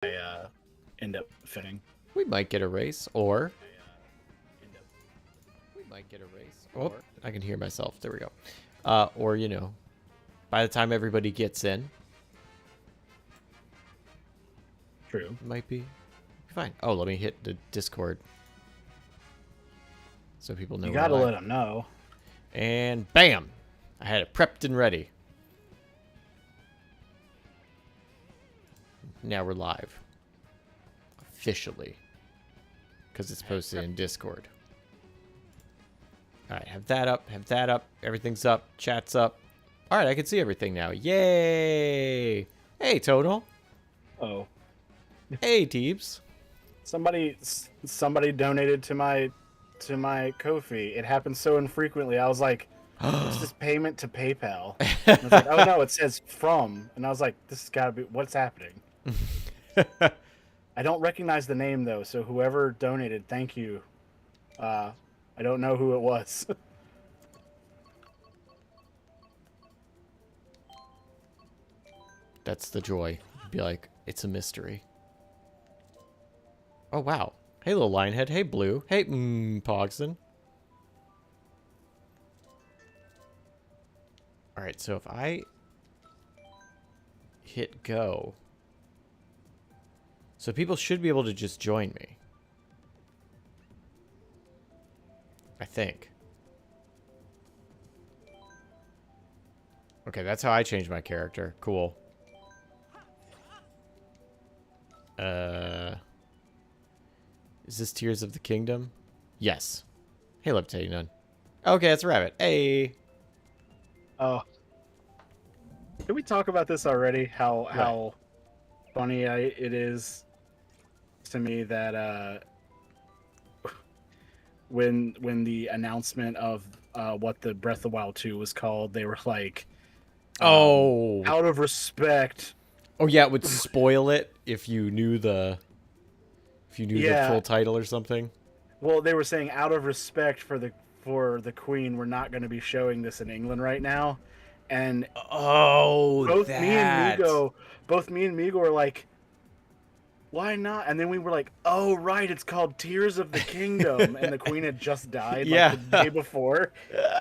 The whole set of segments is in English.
end up fitting. We might get a race, or we might get a race. Oh, I can hear myself. There we go. Or, you know, by the time everybody gets in, True. it might be fine. Oh, let me hit the Discord so people know. You gotta let them know. And bam! I had it prepped and ready. Now we're live. Officially. Because it's posted in Discord. Alright, have that up, have that up. Everything's up, chat's up. Alright, I can see everything now. Yay! Hey, Total. Oh. Hey, Teebs. Somebody donated to my Ko-fi. It happens so infrequently. I was like, it's this payment to PayPal. And I was like, oh no, it says from. And I was like, this has gotta be, what's happening? I don't recognize the name though, so whoever donated, thank you. I don't know who it was. That's the joy. Be like, it's a mystery. Oh, wow. Hey, little Lionhead. Hey, Blue. Hey, Pogston. Alright, so if I hit go... So people should be able to just join me. I think. Okay, that's how I changed my character. Cool. Is this Tears of the Kingdom? Yes. Hey, Levitating Nun. Okay, that's a rabbit. Hey. Oh. Did we talk about this already? How funny it is to me that when the announcement of what the Breath of the Wild 2 was called, they were like, Oh. out of respect. Oh yeah, it would spoil it if you knew the full title or something. Well, they were saying out of respect for the Queen, we're not going to be showing this in England right now. And both me and Migo were like, why not? And then we were like, oh right, it's called Tears of the Kingdom, and the Queen had just died like the day before.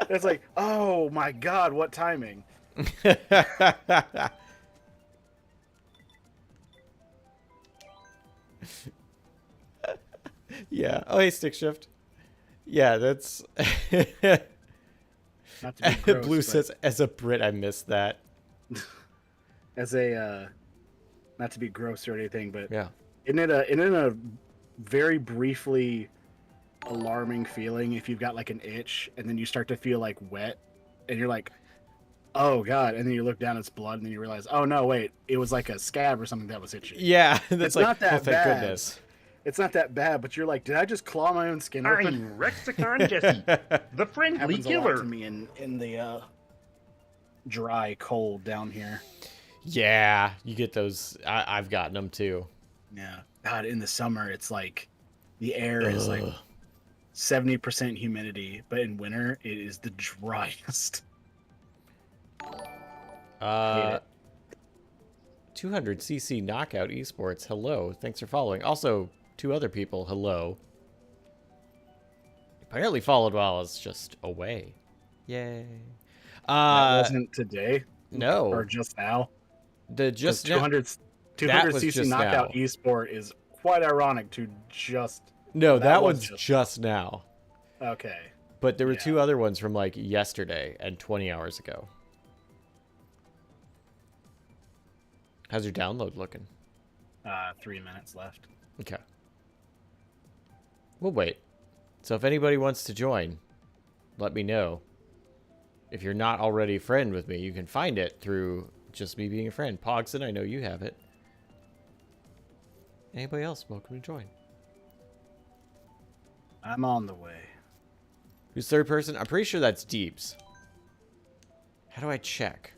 It's like, oh my god, what timing. Yeah. Oh, hey, Stick Shift. Yeah, that's... Not to be gross, Blue says, as a Brit, I missed that. As a, not to be gross or anything, but yeah, isn't it a very briefly alarming feeling if you've got like an itch and then you start to feel like wet and you're like, oh god, and then you look down, it's blood, and then you realize, oh no, wait, it was like a scab or something that was itchy. yeah, that's it's like, not that oh, thank bad. goodness. It's not that bad, but you're like, did I just claw my own skin open? I'm Rexicon Jesse, the friendly happens killer. A lot to me in the dry cold down here. Yeah, you get those. I've gotten them too. Yeah, God, in the summer it's like the air is like 70% humidity, but in winter it is the driest. 200cc Knockout Esports. Hello, thanks for following. Also, 2 other people. Hello. Apparently followed while I was just away. Yay. That wasn't today. No. Or just now. The just 200cc Knockout Esport is quite ironic to just. No, that one's just now. Okay. But there were 2 other ones from like yesterday and 20 hours ago. How's your download looking? 3 minutes left. Okay. We'll wait. So if anybody wants to join, let me know. If you're not already a friend with me, you can find it through just me being a friend. Pogson, I know you have it. Anybody else, welcome to join. I'm on the way. Who's third person? I'm pretty sure that's Deeps. How do I check?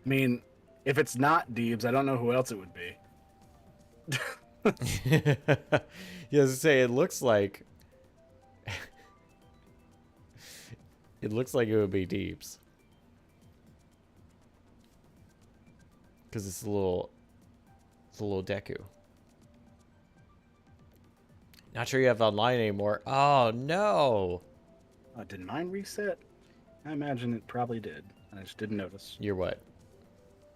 I mean, if it's not Deebs, I don't know who else it would be. You have to say, it looks like... it looks like it would be Deeps. Because it's a little The little Deku. Not sure you have online anymore. Oh, no. Did mine reset? I imagine it probably did. I just didn't notice. You're what?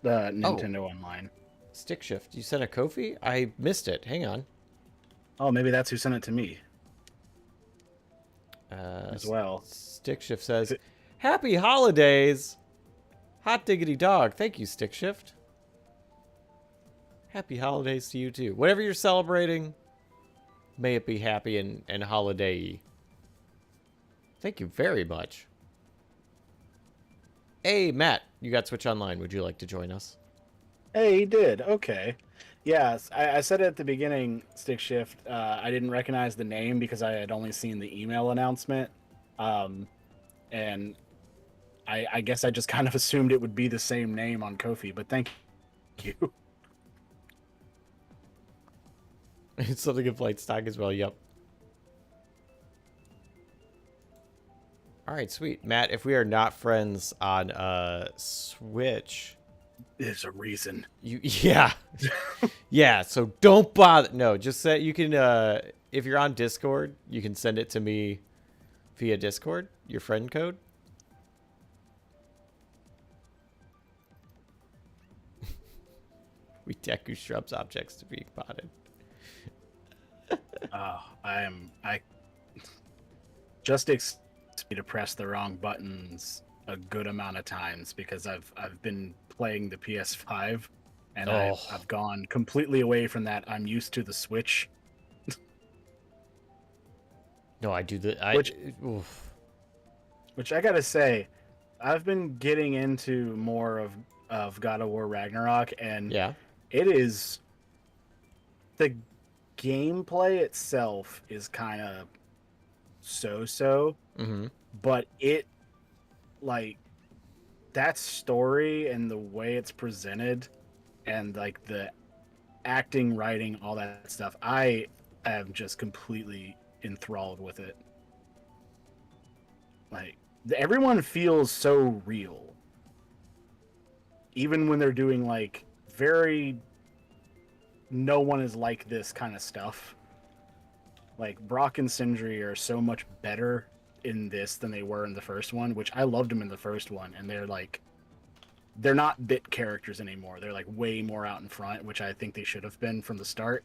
The Nintendo Online. Stick shift. You sent a Kofi? I missed it. Hang on. Oh, maybe that's who sent it to me. As well. Stick shift says, "Happy holidays." Hot diggity dog. Thank you, Stick shift. Happy holidays to you too. Whatever you're celebrating, may it be happy and holiday-y. Thank you very much. Hey, Matt, you got Switch Online. Would you like to join us? Hey, he did. Okay. Yes, I said it at the beginning, Stick Shift. I didn't recognize the name because I had only seen the email announcement. And I guess I just kind of assumed it would be the same name on Ko-fi, but thank you. It's something in flight stock as well. Yep. All right, sweet. Matt, if we are not friends on Switch, There's a reason. Yeah. Yeah, so don't bother. No, just say you can if you're on Discord, you can send it to me via Discord, your friend code. We Deku shrubs objects to be potted. I just expect me to press the wrong buttons a good amount of times because I've been playing the PS5 and I've gone completely away from that. I'm used to the Switch. No, I do the which I gotta say, I've been getting into more of God of War Ragnarok, and yeah, it is the gameplay itself is kind of so, but it like that story and the way it's presented and like the acting, writing, all that stuff, I am just completely enthralled with it. Like everyone feels so real, even when they're doing like very no one is like this kind of stuff. Like Brock and Sindri are so much better in this than they were in the first one, which I loved them in the first one, and they're not bit characters anymore. They're like way more out in front, which I think they should have been from the start.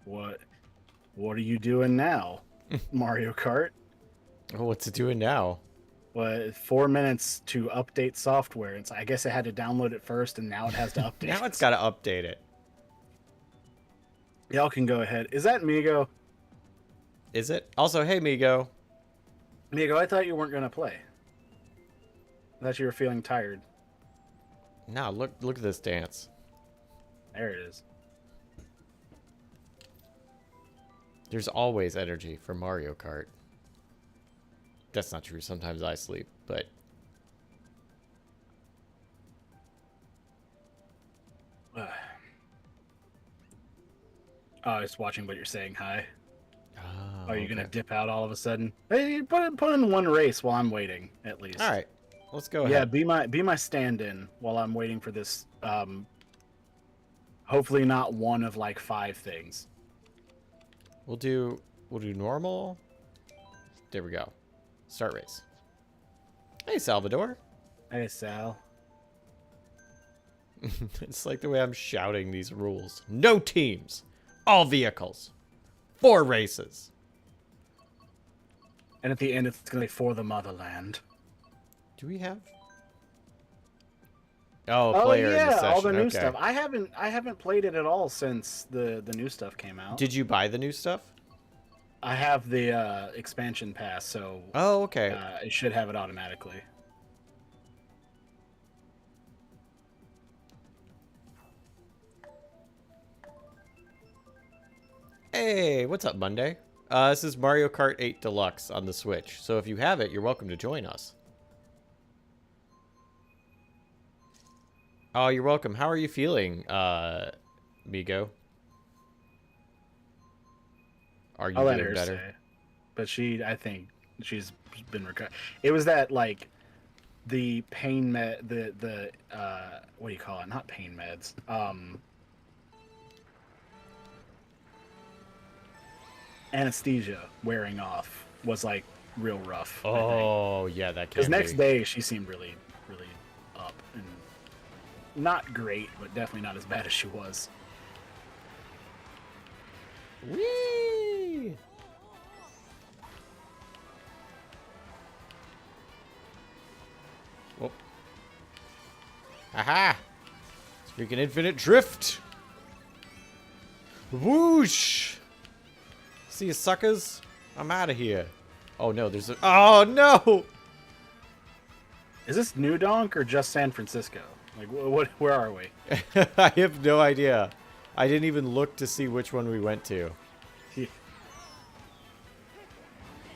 What are you doing now, Mario Kart? Oh, what's it doing now? Well, 4 minutes to update software. It's I guess it had to download it first, and now it has to update. Now it's got to update it. Y'all can go ahead. Is that Migo? Is it? Also, hey, Migo. Migo, I thought you weren't going to play. I thought you were feeling tired. No, look at this dance. There it is. There's always energy for Mario Kart. That's not true. Sometimes I sleep, but... I was watching what you're saying. Hi. Oh, Are you going to dip out all of a sudden? Hey, put in one race while I'm waiting, at least. All right. Let's go ahead. Yeah, be my stand-in while I'm waiting for this. Hopefully not one of like 5 things. We'll do normal. There we go. Start race. Hey, Salvador. Hey, Sal. It's like the way I'm shouting these rules. No teams. All vehicles. 4 races. And at the end, it's going to be for the motherland. Do we have? Oh, player in the session. All the new Okay. stuff. I haven't played it at all since the new stuff came out. Did you buy the new stuff? I have the expansion pass, so Oh, okay. it should have it automatically. Hey, what's up, Monday? This is Mario Kart 8 Deluxe on the Switch. So if you have it, you're welcome to join us. Oh, you're welcome. How are you feeling, Migo? Are you I'll let feeling her better? say. But I think she's been recovering. It was that like the pain med, the what do you call it? Not pain meds. Anesthesia wearing off was like real rough. Oh, yeah, that Because can next be. day she seemed really, really up and not great, but definitely not as bad as she was. Whee! Whoop. Aha! Speaking infinite drift! Whoosh! See you suckers? I'm out of here. Oh no, there's a. Oh no! Is this New Donk or just San Francisco? Like, what? Where are we? I have no idea. I didn't even look to see which one we went to.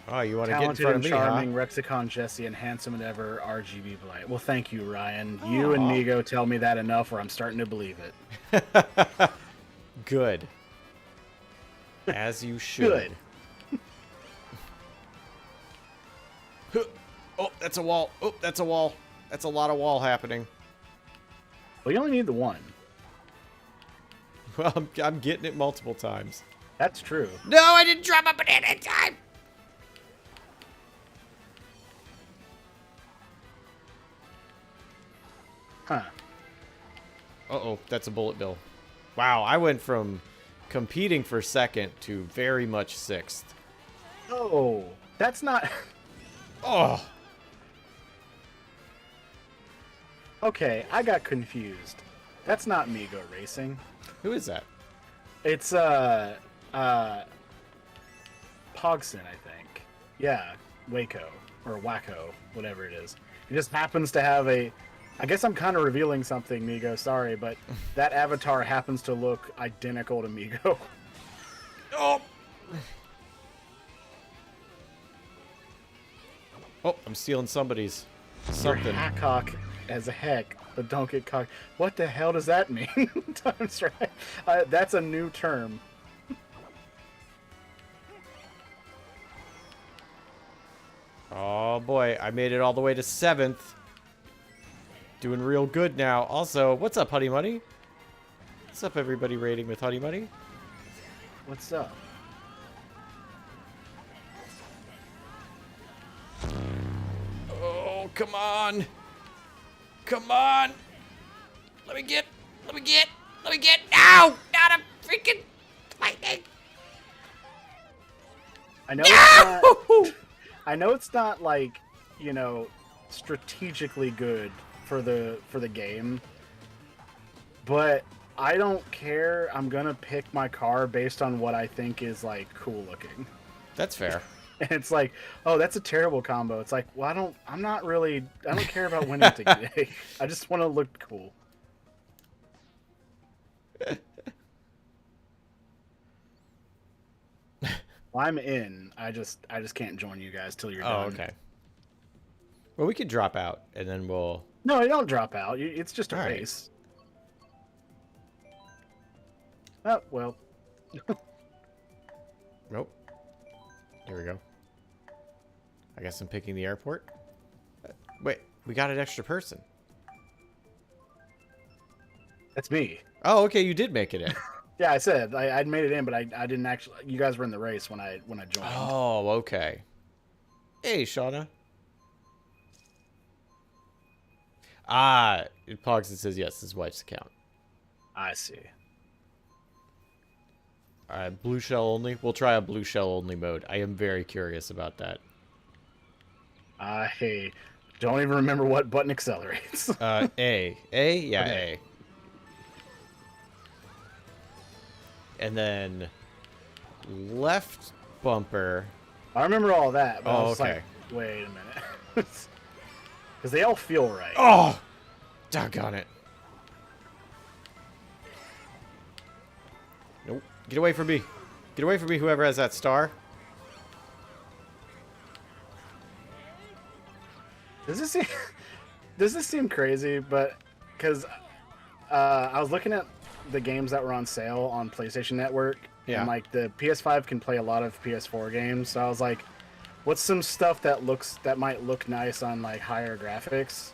Oh, you want to get in front of me, charming, huh? Rexicon Jesse, and handsome and ever RGB Blight. Well, thank you, Ryan. You and Migo tell me that enough, or I'm starting to believe it. Good. As you should. Good. Oh, that's a wall. Oh, that's a wall. That's a lot of wall happening. Well, you only need the one. Well, I'm getting it multiple times. That's true. No, I didn't drop a banana in time. Huh. Uh-oh, that's a bullet bill. Wow, I went from competing for second to very much sixth. Oh, that's not... Oh. Okay, I got confused. That's not Migo Racing. Who is that? It's, Pogson, I think. Yeah, Waco. Or Wacko, whatever it is. It just happens to have a... I guess I'm kind of revealing something, Migo. Sorry, but that avatar happens to look identical to Migo. Oh. Oh, I'm stealing somebody's You're something. hackcock as a heck, but don't get cocked. What the hell does that mean? Times right. That's a new term. Oh boy, I made it all the way to 7th. Doing real good now. Also, what's up, Honey Money? What's up, everybody rating with Honey Money? What's up? Oh, come on. Come on. Let me get. No! Not a freaking lightning. I know it's not. I know it's not like, you know, strategically good for the game, but I don't care. I'm gonna pick my car based on what I think is like cool looking. That's fair. And it's like, oh, that's a terrible combo. It's like, well, I don't care about winning today. I just want to look cool. Well, I'm in. I just can't join you guys till you're done. Oh, okay. Well, we could drop out, and then we'll... No, you don't drop out. It's just a All right. race. Oh, well. Nope. There we go. I guess I'm picking the airport. Wait, we got an extra person. That's me. Oh, okay, you did make it in. Yeah, I said I'd made it in, but I didn't actually. You guys were in the race when I joined. Oh, okay. Hey, Shauna. Ah, Pogson says yes, his wife's account. I see. Alright, blue shell only. We'll try a blue shell only mode. I am very curious about that. I don't even remember what button accelerates. A. A? Yeah, Okay. A. And then left bumper. I remember all that, but I Oh, was okay. like, wait a minute. Because they all feel right. Oh! Doggone it. Nope. Get away from me. Get away from me, whoever has that star. Does this seem crazy? But because I was looking at the games that were on sale on PlayStation Network, Yeah. and like the PS5 can play a lot of PS4 games, so I was like, what's some stuff that might look nice on like higher graphics?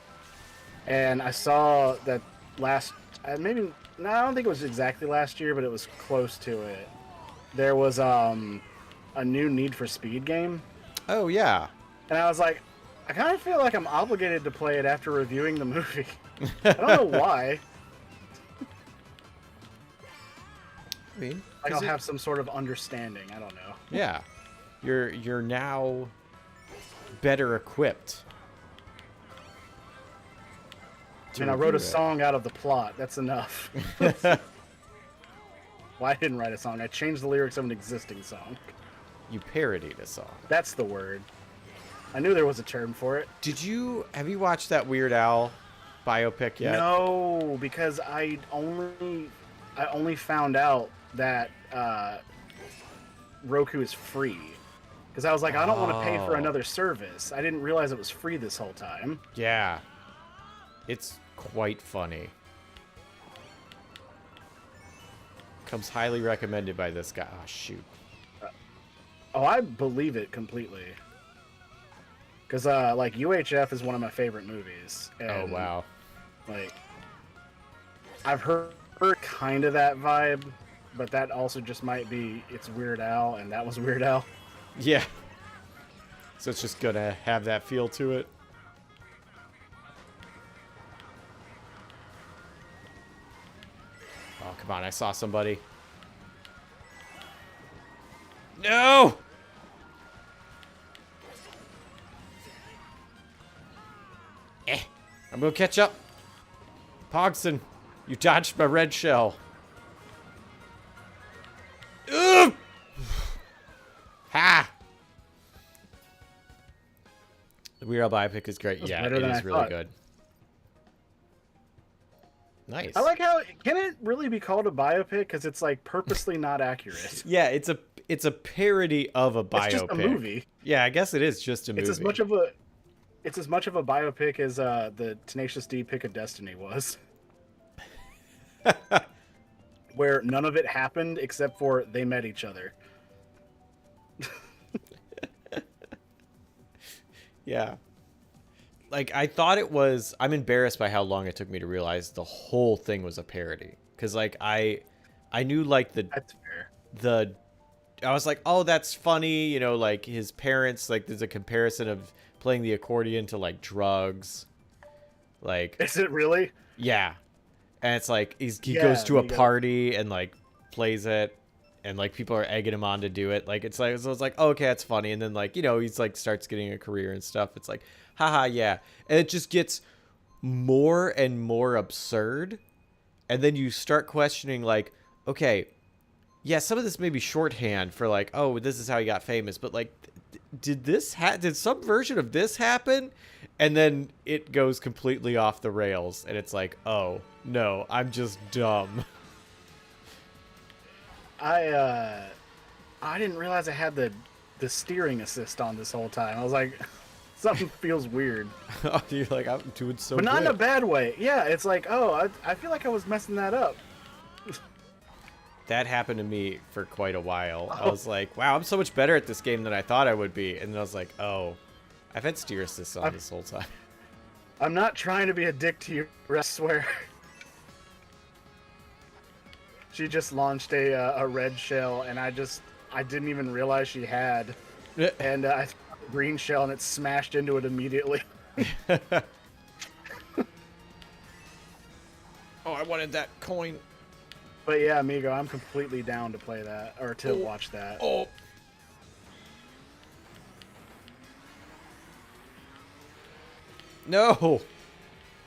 And I saw that maybe no, I don't think it was exactly last year, but it was close to it. There was a new Need for Speed game. Oh yeah. And I was like, I kind of feel like I'm obligated to play it after reviewing the movie. I don't know why. I mean, like I'll have some sort of understanding. I don't know. Yeah, you're now better equipped. I mean, I wrote a song out of the plot. That's enough. Well, I didn't write a song. I changed the lyrics of an existing song. You parodied a song. That's the word. I knew there was a term for it. Have you watched that Weird Al biopic yet? No, because I only found out that Roku is free. Because I was like, I don't want to pay for another service. I didn't realize it was free this whole time. Yeah. It's quite funny. Comes highly recommended by this guy. Oh, shoot. Oh, I believe it completely. Because, like, UHF is one of my favorite movies. And, oh, wow. Like, I've heard kind of that vibe, but that also just might be, it's Weird Al, and that was Weird Al. Yeah. So it's just gonna have that feel to it. Oh, come on. I saw somebody. No! I'm gonna catch up. Pogson, you dodged my red shell. Ugh! Ha! The Weird Al biopic is great. Yeah, it is really good. Nice. I like how, can it really be called a biopic? Because it's like purposely not accurate. Yeah, it's a parody of a biopic. It's just a movie. Yeah, I guess it is just a movie. It's as much of a biopic as the Tenacious D Pick of Destiny was. Where none of it happened except for they met each other. Yeah. Like, I thought it was... I'm embarrassed by how long it took me to realize the whole thing was a parody. Because, like, I knew, like, That's fair. I was like, oh, that's funny. You know, like, his parents... Like, there's a comparison of playing the accordion to, like, drugs. Like... Is it really? Yeah. And it's like, he goes to a party and, like, plays it. And, like, people are egging him on to do it. Like, it's like... So it's like, oh, okay, that's funny. And then, like, you know, he's, like, starts getting a career and stuff. It's like... Haha, yeah. And it just gets more and more absurd. And then you start questioning, like, okay, yeah, some of this may be shorthand for, like, oh, this is how he got famous. But, like, did some version of this happen? And then it goes completely off the rails. And it's like, oh, no, I'm just dumb. I didn't realize I had the steering assist on this whole time. I was like... Something feels weird. You're like, I'm doing so good. But not good. in a bad way. Yeah, it's like, oh, I feel like I was messing that up. That happened to me for quite a while. I was like, wow, I'm so much better at this game than I thought I would be. And then I was like, oh, I've had steer assist on this whole time. I'm not trying to be a dick to you, I swear. She just launched a red shell, and I didn't even realize she had. And I green shell and it smashed into it immediately. Oh, I wanted that coin. But yeah, Amigo, I'm completely down to play that or to watch that. Oh. No.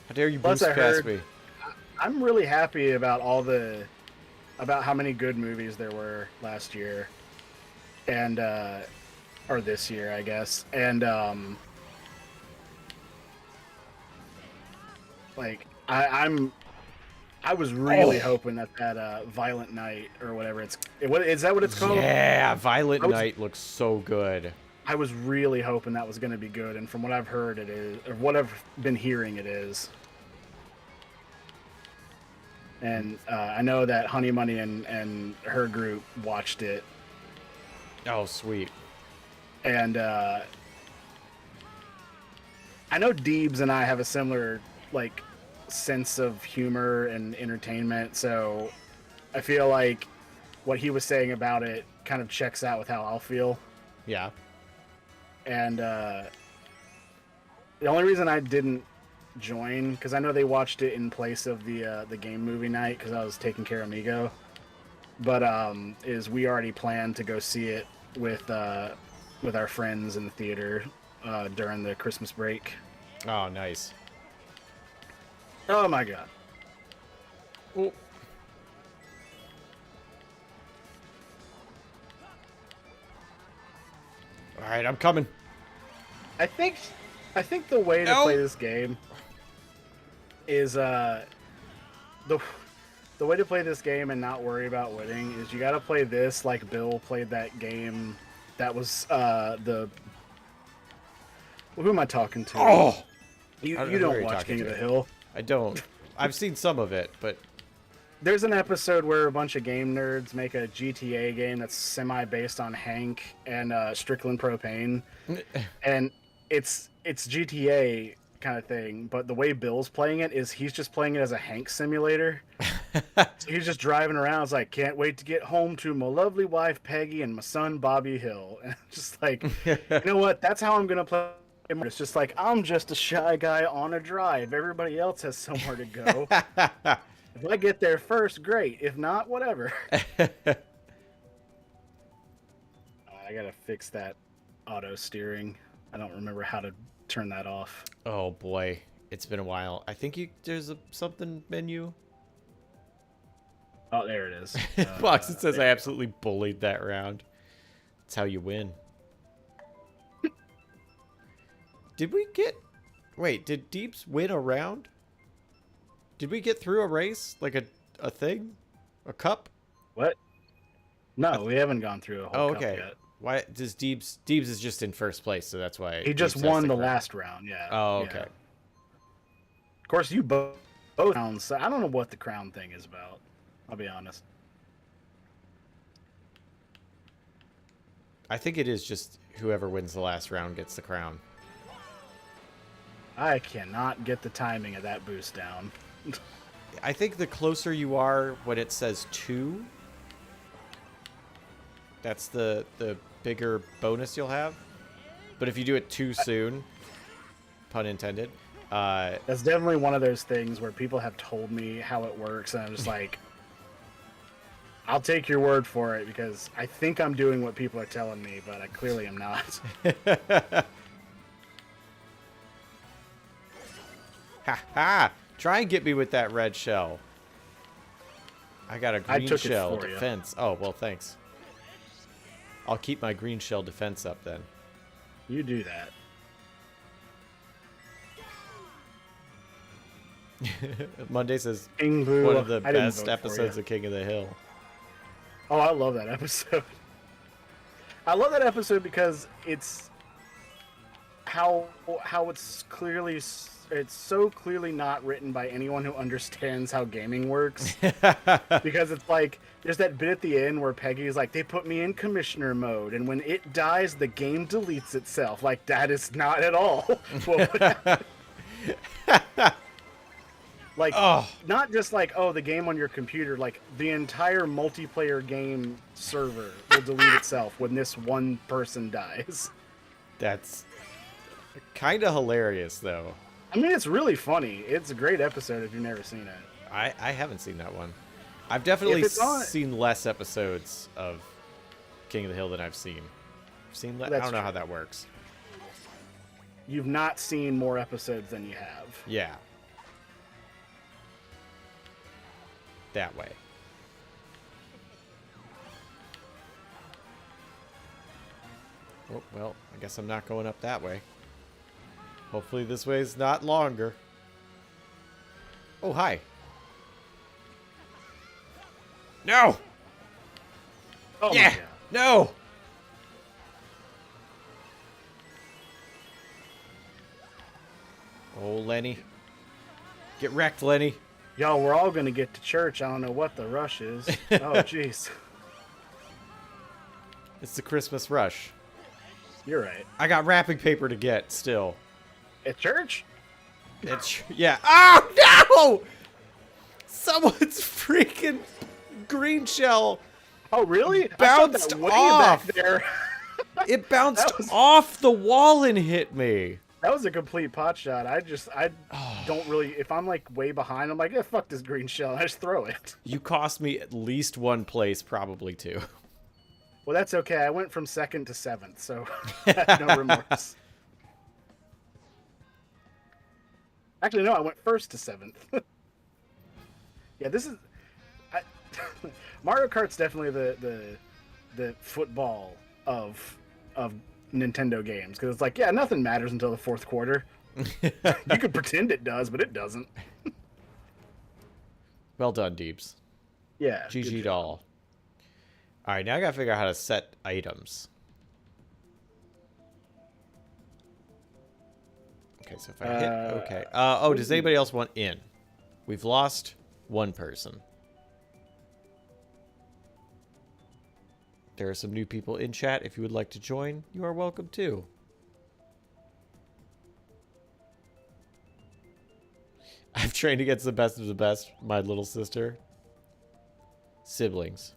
How dare you boost past me? I'm really happy about about how many good movies there were last year. And or this year, I guess. And like I was really hoping that Violent Night or whatever is that what it's called? Yeah, Violent Night looks so good. I was really hoping that was going to be good, and from what I've heard, it is, or what I've been hearing, it is. And I know that Honey Money and her group watched it. Oh, sweet. And I know Deebs and I have a similar like sense of humor and entertainment, so I feel like what he was saying about it kind of checks out with how I'll feel. Yeah. And the only reason I didn't join, because I know they watched it in place of the game movie night because I was taking care of Migo, but is we already planned to go see it with our friends in the theater during the Christmas break. Oh, nice. Oh my god. Oh. All right, I'm coming. I think the way to play this game is the way to play this game and not worry about winning is you got to play this like Bill played that game that was who am I talking to? Oh, you don't watch King of the Hill. I don't. I've seen some of it, but there's an episode where a bunch of game nerds make a GTA game that's semi-based on Hank and Strickland Propane, and it's GTA kind of thing, but the way Bill's playing it is he's just playing it as a Hank simulator. So he's just driving around. It's like, can't wait to get home to my lovely wife Peggy and my son Bobby Hill. And it's just like, you know what? That's how I'm gonna play. It's just like, I'm just a shy guy on a drive. Everybody else has somewhere to go. If I get there first, great. If not, whatever. I gotta fix that auto steering. I don't remember how to turn that off. Oh boy, it's been a while. I think there's a something menu. Oh, there it is. Box, it says I absolutely bullied that round. That's how you win. Did we get... Wait, did Deeps win a round? Did we get through a race? Like a thing? A cup? What? No, we haven't gone through a whole cup yet. Why does Deebs is just in first place, so that's why he just won the last round. Yeah. Oh, okay. Yeah. Of course, you both rounds. So I don't know what the crown thing is about. I'll be honest. I think it is just whoever wins the last round gets the crown. I cannot get the timing of that boost down. I think the closer you are when it says 2, that's the bigger bonus you'll have. But if you do it too soon, pun intended. That's definitely one of those things where people have told me how it works, and I'm just like, I'll take your word for it because I think I'm doing what people are telling me, but I clearly am not. Ha ha! Try and get me with that red shell. I got a green shell defense. Oh, well, thanks. I'll keep my green shell defense up then. You do that. Monday says Boo, one of the best episodes of King of the Hill. Oh, I love that episode. I love that episode because it's how it's so clearly not written by anyone who understands how gaming works. Because it's like, there's that bit at the end where Peggy's like, they put me in commissioner mode, and when it dies, the game deletes itself. Like, that is not at all what would happen. Like, not just like, oh, the game on your computer, like, the entire multiplayer game server will delete itself when this one person dies. That's kind of hilarious, though. I mean, it's really funny. It's a great episode if you've never seen it. I haven't seen that one. I've definitely seen less episodes of King of the Hill than I've seen. I don't know how that works. You've not seen more episodes than you have. Yeah. That way. Oh, well, I guess I'm not going up that way. Hopefully this way is not longer. Oh, hi. No! Oh yeah! My God. No! Oh, Lenny. Get wrecked, Lenny. Y'all, we're all going to get to church. I don't know what the rush is. Oh, jeez. It's the Christmas rush. You're right. I got wrapping paper to get still. At church? Yeah. Oh no! Someone's freaking green shell. Oh really? Bounced I saw that way off. back there. It bounced off the wall and hit me. That was a complete pot shot. I don't really. If I'm like way behind, I'm like, yeah, fuck this green shell. I just throw it. You cost me at least one place, probably two. Well, that's okay. I went from 2nd to 7th, so I have no remorse. Actually, no, I went 1st to 7th. Yeah, this is Mario Kart's definitely the football of Nintendo games, because it's like, yeah, nothing matters until the 4th quarter. You could pretend it does, but it doesn't. Well done, Deeps. Yeah. GG doll. All right, now I gotta figure out how to set items. Okay, so if I hit okay. Oh, does anybody else want in? We've lost one person. There are some new people in chat. If you would like to join, you are welcome too. I've trained against the best of the best, my little sister. Siblings.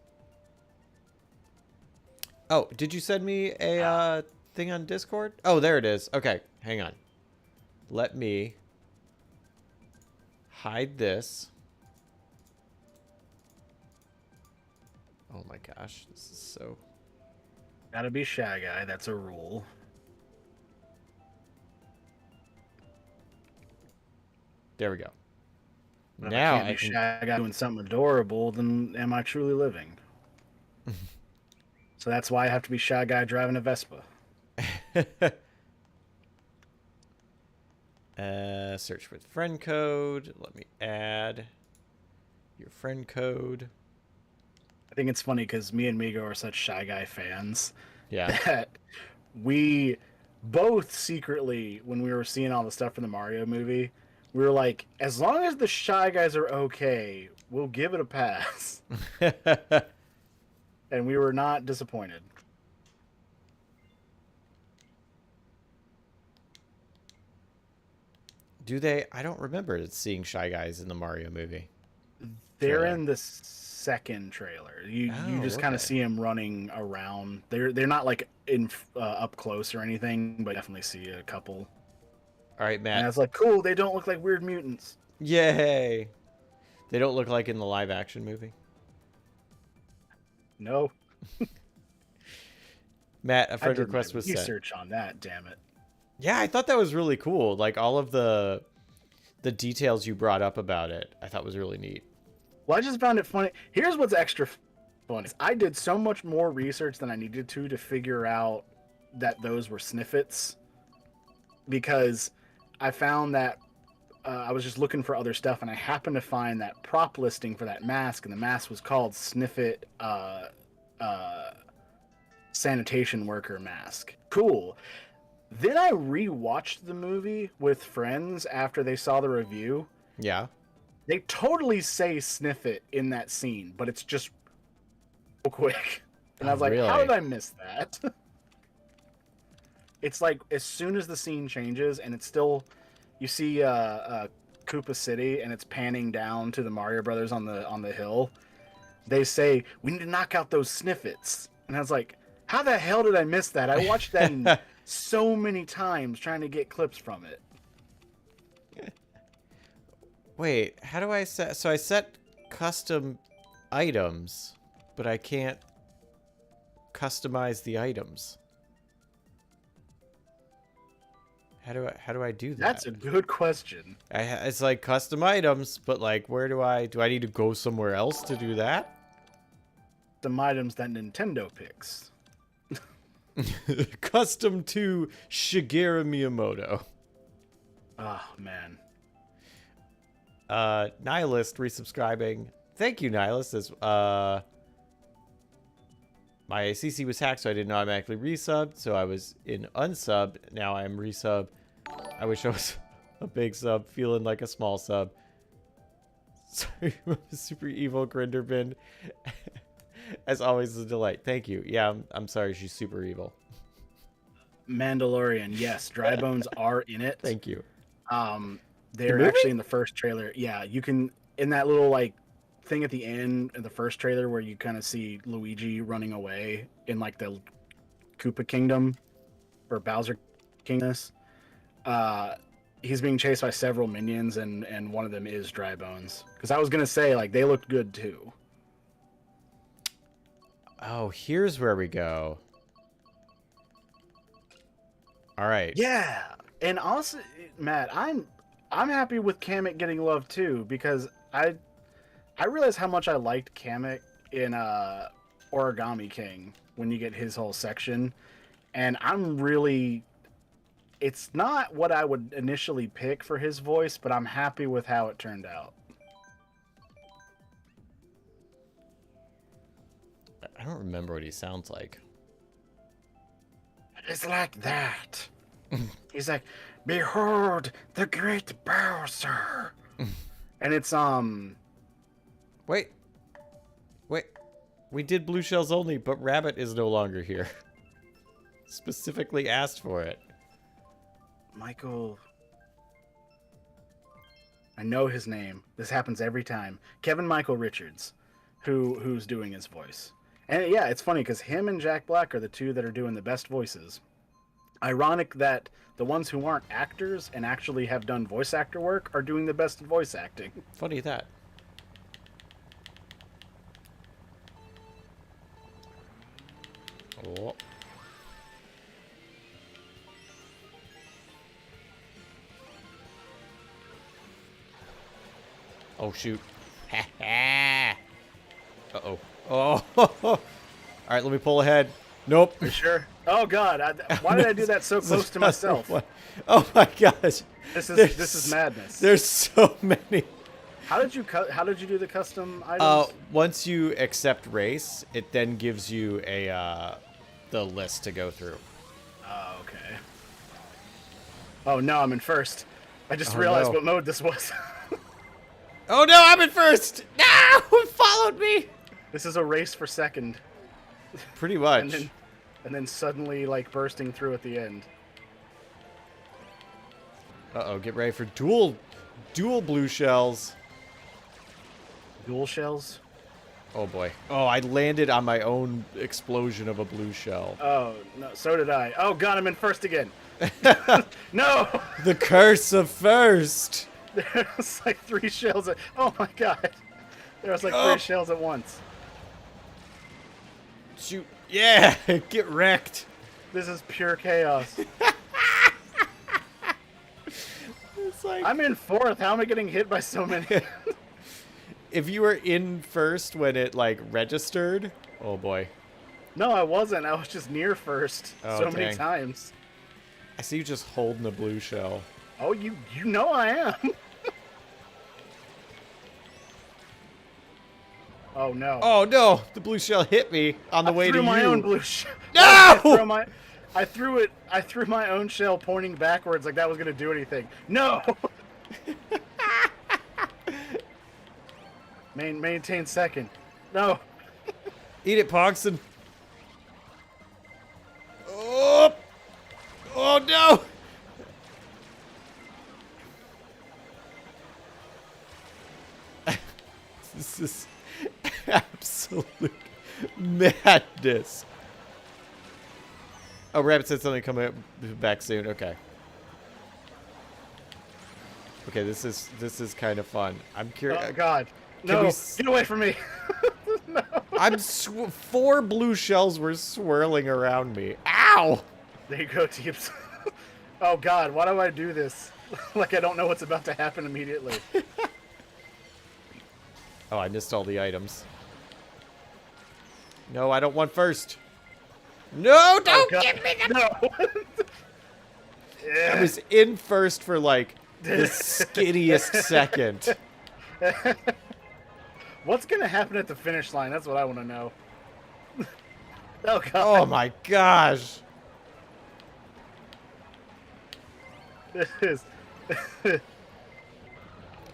Oh, did you send me a thing on Discord? Oh, there it is. Okay, hang on. Let me hide this. Oh my gosh, this is so... Gotta be Shy Guy, that's a rule. There we go. But now if I can't be Shy Guy doing something adorable, then am I truly living? So that's why I have to be Shy Guy driving a Vespa. Search with friend code. Let me add your friend code. I think it's funny because me and Migo are such Shy Guy fans. Yeah. That we both secretly, when we were seeing all the stuff from the Mario movie, we were like, as long as the Shy Guys are okay, we'll give it a pass. And we were not disappointed. Do they? I don't remember seeing Shy Guys in the Mario movie. They're in the second trailer. You just kind of okay. see them running around. They're not like in up close or anything, but definitely see a couple. All right, Matt. And I was like, cool. They don't look like weird mutants. Yay! They don't look like in the live action movie. No. Matt, a friend I did request my was sent. research on that. Damn it. Yeah, I thought that was really cool. Like all of the details you brought up about it, I thought was really neat. Well, I just found it funny. Here's what's extra funny. I did so much more research than I needed to figure out that those were sniffets, because I found that I was just looking for other stuff, and I happened to find that prop listing for that mask, and the mask was called Sniffet Sanitation Worker Mask. Cool. Then I rewatched the movie with friends after they saw the review. Yeah. They totally say sniff it in that scene, but it's just real quick. And I was like, really? how did I miss that? It's like as soon as the scene changes and it's still, you see Koopa City and it's panning down to the Mario Brothers on the hill. They say, we need to knock out those sniffets. And I was like, how the hell did I miss that? I watched that so many times trying to get clips from it. Wait, how do I set... So I set custom items, but I can't customize the items. How do I do that? That's a good question. It's like custom items, but like where do I need to go somewhere else to do that? Some items that Nintendo picks. Custom to Shigeru Miyamoto. Oh man. Nihilist resubscribing. Thank you, Nihilist. As my CC was hacked, so I didn't automatically resub, so I was in unsub. Now I'm resub. I wish I was a big sub, feeling like a small sub. Sorry, super evil Grinderbin. As always, a delight. Thank you. Yeah, I'm sorry she's super evil. Mandalorian, yes, dry bones are in it. Thank you. They're actually in the first trailer. Yeah, you can in that little like thing at the end in the first trailer where you kind of see Luigi running away in like the Koopa Kingdom or Bowser Kingdom. He's being chased by several minions, and one of them is dry bones. Because I was gonna say like they looked good too. Oh, here's where we go. All right. Yeah, and also, Matt, I'm happy with Kamek getting love too because I realized how much I liked Kamek in Origami King when you get his whole section, and I'm really. It's not what I would initially pick for his voice, but I'm happy with how it turned out. I don't remember what he sounds like. It's like that. He's like, "Behold the great Bowser," and it's Wait. We did blue shells only, but Rabbit is no longer here. Specifically asked for it. Michael. I know his name. This happens every time. Kevin Michael Richards, who's doing his voice. And yeah, it's funny because him and Jack Black are the two that are doing the best voices. Ironic that the ones who aren't actors and actually have done voice actor work are doing the best voice acting. Funny that. Oh. Oh, shoot. Uh-oh. Oh. All right, let me pull ahead. Nope. You sure? Oh, God. Why did I do that so close to myself? Oh, my gosh. This is madness. There's so many. How did you do the custom items? Once you accept race, it then gives you the list to go through. Oh, okay. Oh, no, I'm in first. I just realized what mode this was. Oh no, I'm in first! No! It followed me! This is a race for second. Pretty much. And then suddenly, like, bursting through at the end. Uh-oh, get ready for dual blue shells. Dual shells? Oh boy. Oh, I landed on my own explosion of a blue shell. Oh, no, so did I. Oh god, I'm in first again. No! The curse of first! There's like 3 shells at... Oh my god. There was like 3 shells at once. Shoot. Yeah! Get wrecked. This is pure chaos. It's like... I'm in 4th. How am I getting hit by so many? If you were in first when it, like, registered... Oh boy. No, I wasn't. I was just near first so many dang. times. I see you just holding a blue shell. Oh, you know I am. Oh no. Oh no! The blue shell hit me on the way to you. I threw my own blue shell. No! I threw my own shell pointing backwards like that was gonna do anything. No. Maintain second. No. Eat it, Pogson. Oh! Oh no! This is absolute madness. Oh, Rabbit said something coming back soon. Okay. Okay, this is kind of fun. I'm curious. Oh God! No! Get away from me! No! 4 blue shells were swirling around me. Ow! There you go, Teeps. Oh God! Why do I do this? Like I don't know what's about to happen immediately. Oh, I missed all the items. No, I don't want first. No, don't give me the... No. I was in first for, like, the skittiest second. What's going to happen at the finish line? That's what I want to know. Oh, God. Oh, my gosh. This is...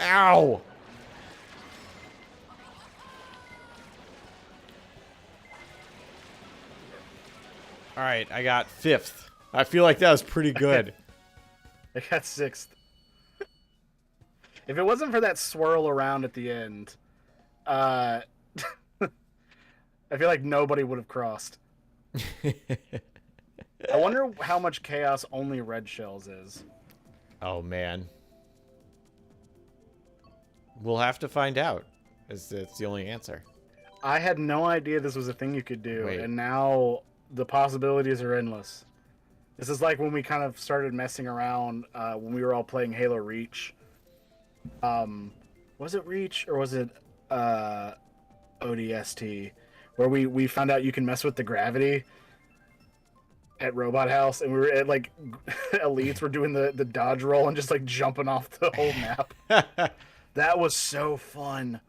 Ow. All right, I got 5th. I feel like that was pretty good. I got 6th. If it wasn't for that swirl around at the end, I feel like nobody would have crossed. I wonder how much chaos only red shells is. Oh, man. We'll have to find out. It's the only answer. I had no idea this was a thing you could do, Wait. and now the possibilities are endless. This is like when we kind of started messing around when we were all playing Halo Reach. Was it Reach or was it ODST? Where we found out you can mess with the gravity at Robot House, and we were at like elites were doing the dodge roll and just like jumping off the whole map. That was so fun.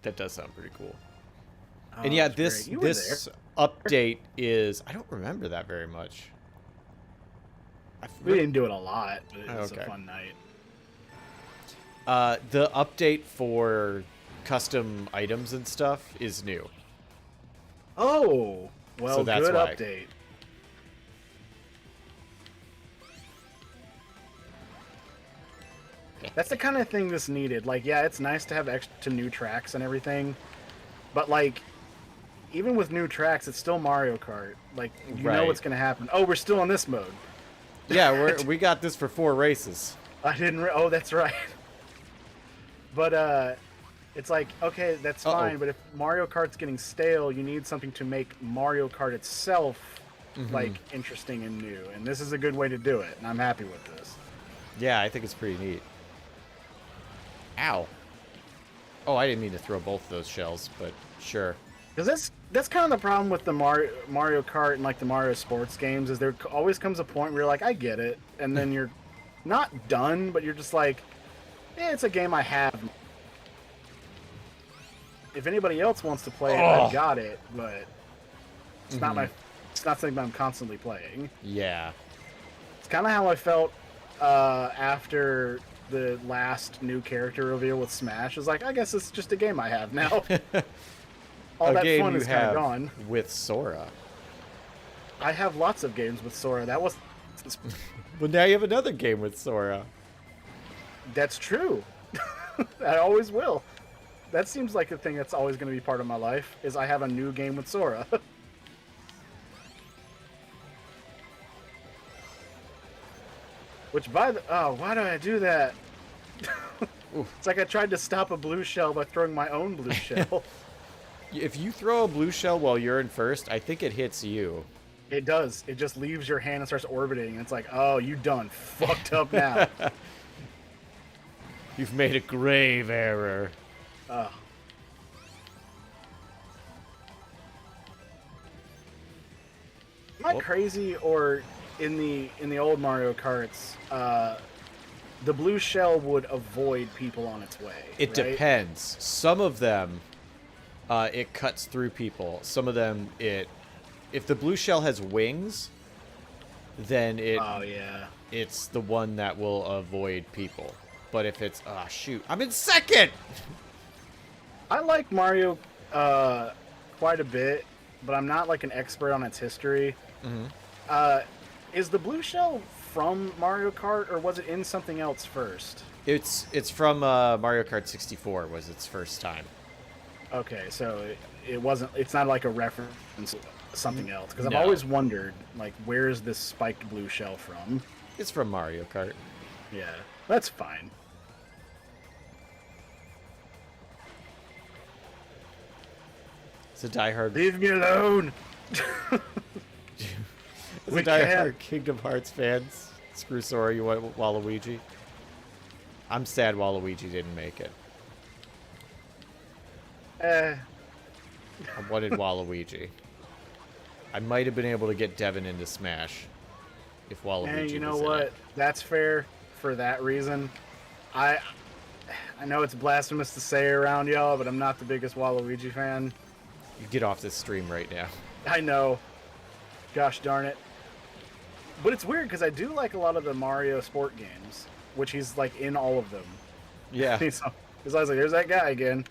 That does sound pretty cool. Oh, and yeah, that's this great. update is... I don't remember that very much. We didn't do it a lot, but it was Okay. a fun night. The update for custom items and stuff is new. Oh, well, So that's good why. update. That's the kind of thing this needed. Like, yeah, it's nice to have extra new tracks and everything, but like, even with new tracks, it's still Mario Kart. Like, you know Right. what's gonna happen. Oh, we're still in this mode. Yeah, we got this for 4 races. I didn't. Oh, that's right. But it's like, okay, that's fine. But if Mario Kart's getting stale, you need something to make Mario Kart itself like interesting and new. And this is a good way to do it. And I'm happy with this. Yeah, I think it's pretty neat. Ow. Oh, I didn't mean to throw both of those shells, but sure. Because that's kind of the problem with the Mario Kart and like the Mario sports games is there always comes a point where you're like, I get it, and then you're not done, but you're just like, it's a game I have. If anybody else wants to play it, I got it, but it's not it's not something I'm constantly playing. Yeah. It's kind of how I felt after the last new character reveal with Smash. It's like, I guess it's just a game I have now. All that game fun you is kind of have gone. with Sora. I have lots of games with Sora. That was... But now you have another game with Sora. That's true. I always will. That seems like a thing that's always going to be part of my life, is I have a new game with Sora. Which by the... Oh, why do I do that? It's like I tried to stop a blue shell by throwing my own blue shell. If you throw a blue shell while you're in first, I think it hits you. It does. It just leaves your hand and starts orbiting. And it's like, oh, you done fucked up now. You've made a grave error. Am I crazy, or in the old Mario Karts, the blue shell would avoid people on its way? It right? depends. Some of them, it cuts through people. Some of them, if the blue shell has wings, then Oh yeah. it's the one that will avoid people. But if it's shoot, I'm in second. I like Mario quite a bit, but I'm not like an expert on its history. Is the blue shell from Mario Kart, or was it in something else first? It's from Mario Kart 64 was its first time. Okay, so it wasn't. It's not like a reference to something else, because I've No. always wondered, like, where is this spiked blue shell from? It's from Mario Kart. Yeah, that's fine. It's a diehard. Leave me alone. It's We a diehard can't. Kingdom Hearts fans. Screw Sora, you want Waluigi. I'm sad Waluigi didn't make it. I wanted Waluigi. I might have been able to get Devin into Smash if Waluigi And you know was in what? it. That's fair for that reason. I know it's blasphemous to say around y'all, but I'm not the biggest Waluigi fan. You get off this stream right now. I know. Gosh darn it. But it's weird because I do like a lot of the Mario sport games, which he's like in all of them. Yeah. He's always like, there's that guy again.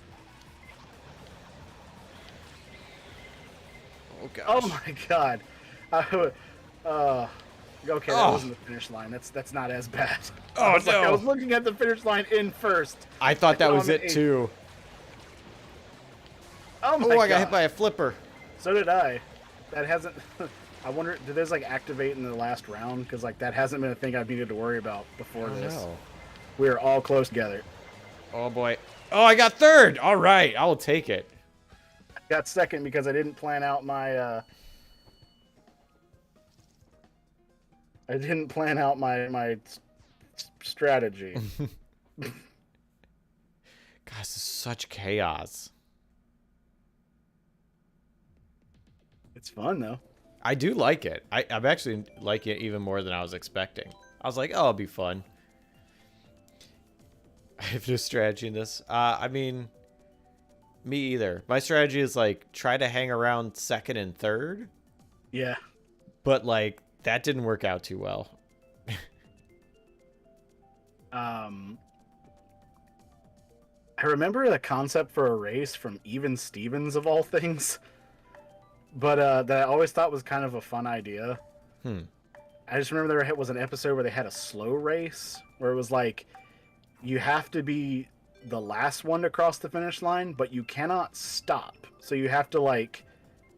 gosh. Oh my god. Okay, that wasn't the finish line. That's not as bad. Oh, no. I was looking at the finish line in first. I thought that was it, too. Oh my god. I got hit by a flipper. So did I. That hasn't... I wonder, did those, like, activate in the last round? Because, like, that hasn't been a thing I've needed to worry about before this. No. We are all close together. Oh, boy. Oh, I got third. All right. I will take it. I got second because I didn't plan out my, I didn't plan out my strategy. God, this is such chaos. It's fun, though. I do like it. I'm actually liking it even more than I was expecting. I was like, oh, it'll be fun. I have no strategy in this. I mean, me either. My strategy is, like, try to hang around second and third. Yeah. But, like, that didn't work out too well. I remember the concept for a race from Even Stevens, of all things. But that I always thought was kind of a fun idea. I just remember there was an episode where they had a slow race, where it was like, you have to be the last one to cross the finish line, but you cannot stop. So you have to, like,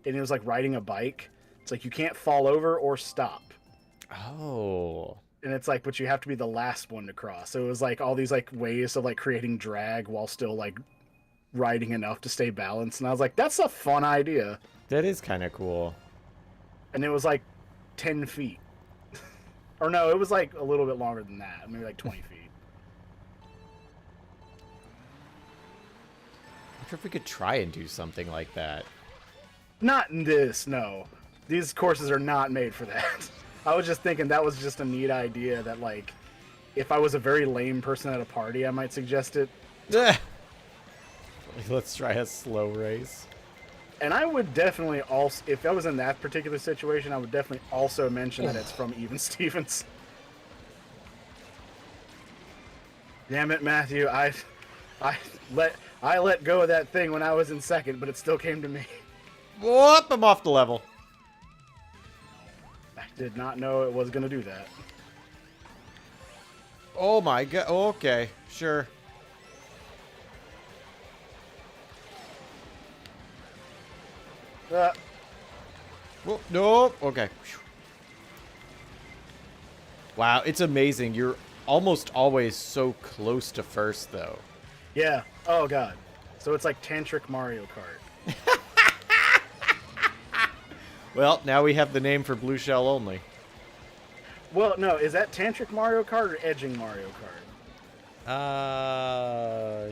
and it was like riding a bike. It's like you can't fall over or stop. Oh. And it's like, but you have to be the last one to cross. So it was like all these like ways of like creating drag while still like riding enough to stay balanced. And I was like, that's a fun idea. That is kind of cool. And it was like 10 feet. Or no, it was like a little bit longer than that. Maybe like 20 feet. I wonder if we could try and do something like that. Not in this, no. These courses are not made for that. I was just thinking that was just a neat idea that, like, if I was a very lame person at a party, I might suggest it. Let's try a slow race. And I would definitely also, if I was in that particular situation, I would definitely also mention that it's from Even Stevens. Damn it, Matthew! I let go of that thing when I was in second, but it still came to me. Whoop! I'm off the level. I did not know it was gonna do that. Oh my god! Okay, sure. Whoop, nope. Okay. Wow, it's amazing. You're almost always so close to first, though. Yeah. Oh god. So it's like Tantric Mario Kart. Well, now we have the name for Blue Shell only. Well, no, is that Tantric Mario Kart or Edging Mario Kart?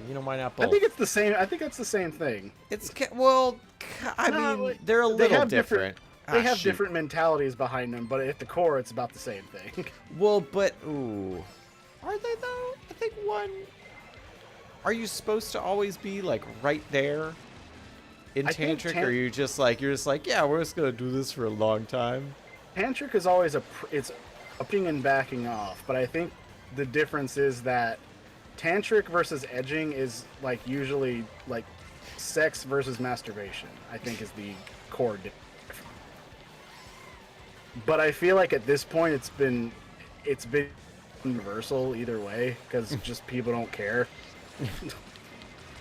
You know, why not both? I think it's the same. I think that's the same thing. It's well, I mean, they're a little different. They have different mentalities behind them, but at the core, it's about the same thing. Well, but ooh, are they though? I think one. Are you supposed to always be like right there in Tantric, or are you just like yeah, we're just gonna do this for a long time? Tantric is always it's upping and backing off, but I think the difference is that Tantric versus edging is like usually like sex versus masturbation, I think is the core difference. But I feel like at this point it's been universal either way because just people don't care.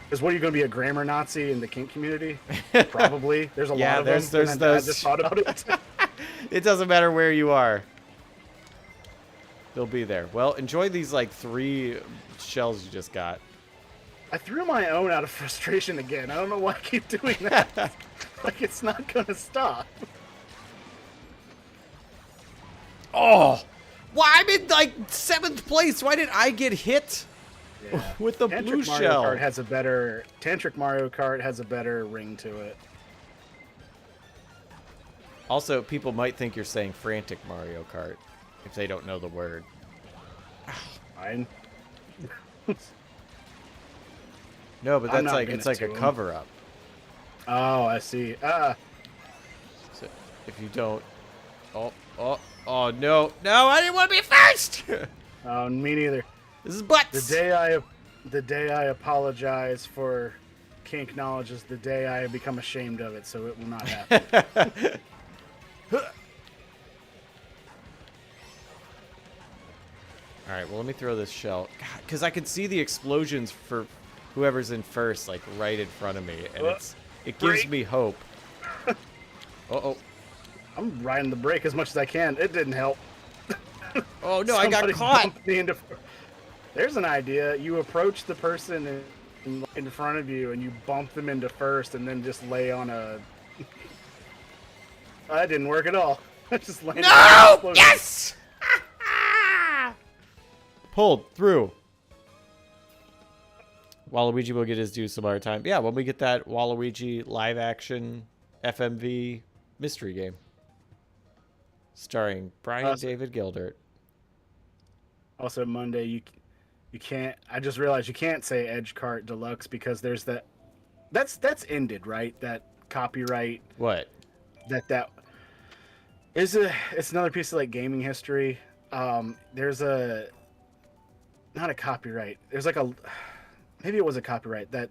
Because what are you going to be, a grammar Nazi in the kink community? Probably. There's a lot of them. There's those. I just thought about it. It doesn't matter where you are. They'll be there. Well, enjoy these like 3 shells you just got. I threw my own out of frustration again. I don't know why I keep doing that. Like it's not going to stop. Oh! Why I'm in like 7th place? Why did I get hit? Yeah. With the blue shell. Tantric Mario Kart has a better ring to it. Also, people might think you're saying frantic Mario Kart if they don't know the word. Fine. No, but that's like it's like a cover up. Oh, I see. So if you don't, oh no, I didn't want to be first. Me neither. This is butts. The day I apologize for kink knowledge is the day I become ashamed of it, so it will not happen. All right, well, let me throw this shell. Because I can see the explosions for whoever's in first, like, right in front of me. And it gives me hope. Uh-oh. I'm riding the brake as much as I can. It didn't help. Oh, no, I got caught. There's an idea. You approach the person in front of you, and you bump them into first, and then just lay on a... That didn't work at all. I just landed. No! Yes! Pulled through. Waluigi will get his due some other time. Yeah, when we get that Waluigi live action FMV mystery game. Starring Brian David Gildert. Also Monday, you can't, I just realized you can't say Edge Kart Deluxe because there's that's ended, right? That copyright. What? That is it's another piece of like gaming history. There's not a copyright. There's like maybe it was a copyright that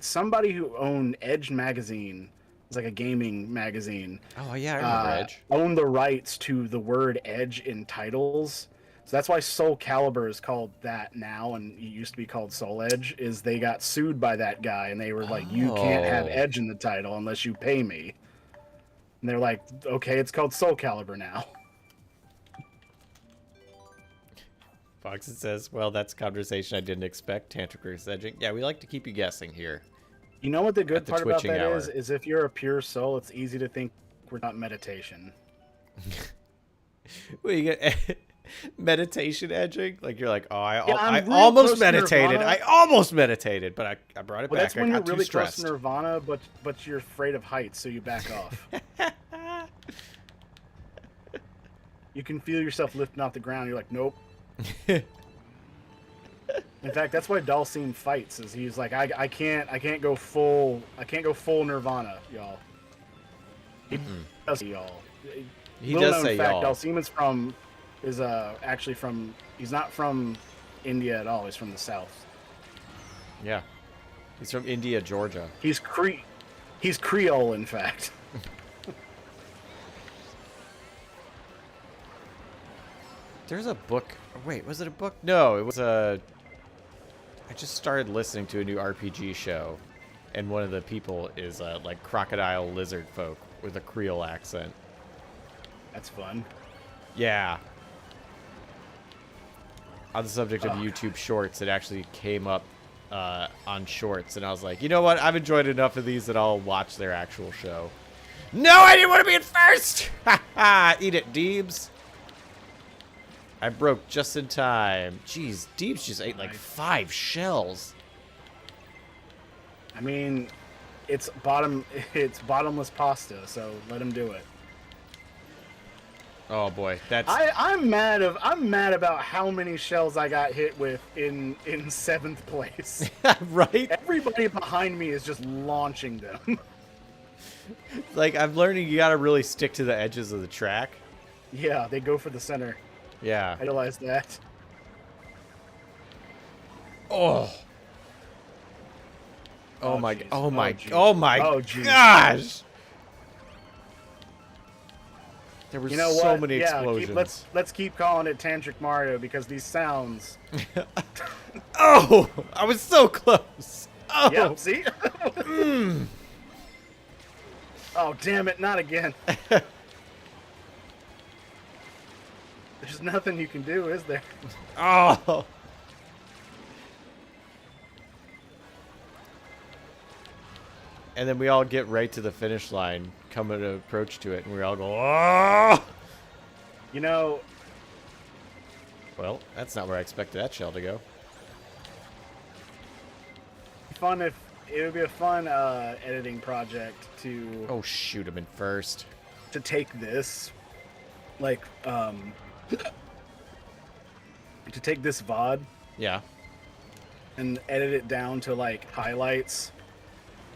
somebody who owned Edge magazine, it's like a gaming magazine. Oh yeah, I remember Edge. Owned the rights to the word Edge in titles. So that's why Soul Calibur is called that now, and it used to be called Soul Edge. Is they got sued by that guy, and they were like, "You can't have Edge in the title unless you pay me." And they're like, "Okay, it's called Soul Calibur now." Fox says, "Well, that's a conversation I didn't expect." Tantric edging. Yeah, we like to keep you guessing here. You know what the good part about that is if you're a pure soul, it's easy to think we're not meditation. Well, you get meditation edging, like you're like, oh, I almost meditated. I almost meditated, but I brought it back. That's when I you're got really too stressed. close to nirvana, but you're afraid of heights, so you back off. You can feel yourself lifting off the ground. You're like, nope. In fact, that's why Dalsim fights. Is he's like, I can't go full nirvana, y'all. He does y'all. He does say y'all. Dalsim is actually from. He's not from India at all. He's from the south. Yeah, he's from India, Georgia. He's Creole, in fact. There's a book. Wait, was it a book? No, it was a... I just started listening to a new RPG show, and one of the people is like crocodile lizard folk with a Creole accent. That's fun. Yeah. On the subject of YouTube Shorts, it actually came up on Shorts, and I was like, you know what? I've enjoyed enough of these that I'll watch their actual show. No, I didn't want to be in first! Ha ha! Eat it, Deebs. I broke just in time. Jeez, Deebs just ate like 5 shells. I mean, it's bottomless pasta, so let him do it. Oh boy, that's... I'm mad about how many shells I got hit with in 7th place. Right? Everybody behind me is just launching them. Like, I'm learning you gotta really stick to the edges of the track. Yeah, they go for the center. Yeah. I realized that. Oh. Oh my geez. oh my Geez. gosh. There were so many explosions. Let's keep calling it Tantric Mario because these sounds. Oh, I was so close. Oh. Yep, see? Oh, damn it, not again. There's nothing you can do, is there? Oh. And then we all get right to the finish line, coming to approach to it, and we all go, oh! You know... Well, that's not where I expected that shell to go. It would be a fun editing project to... Oh, shoot, I'm in first. To take this, like, to take this VOD, yeah, and edit it down to like highlights,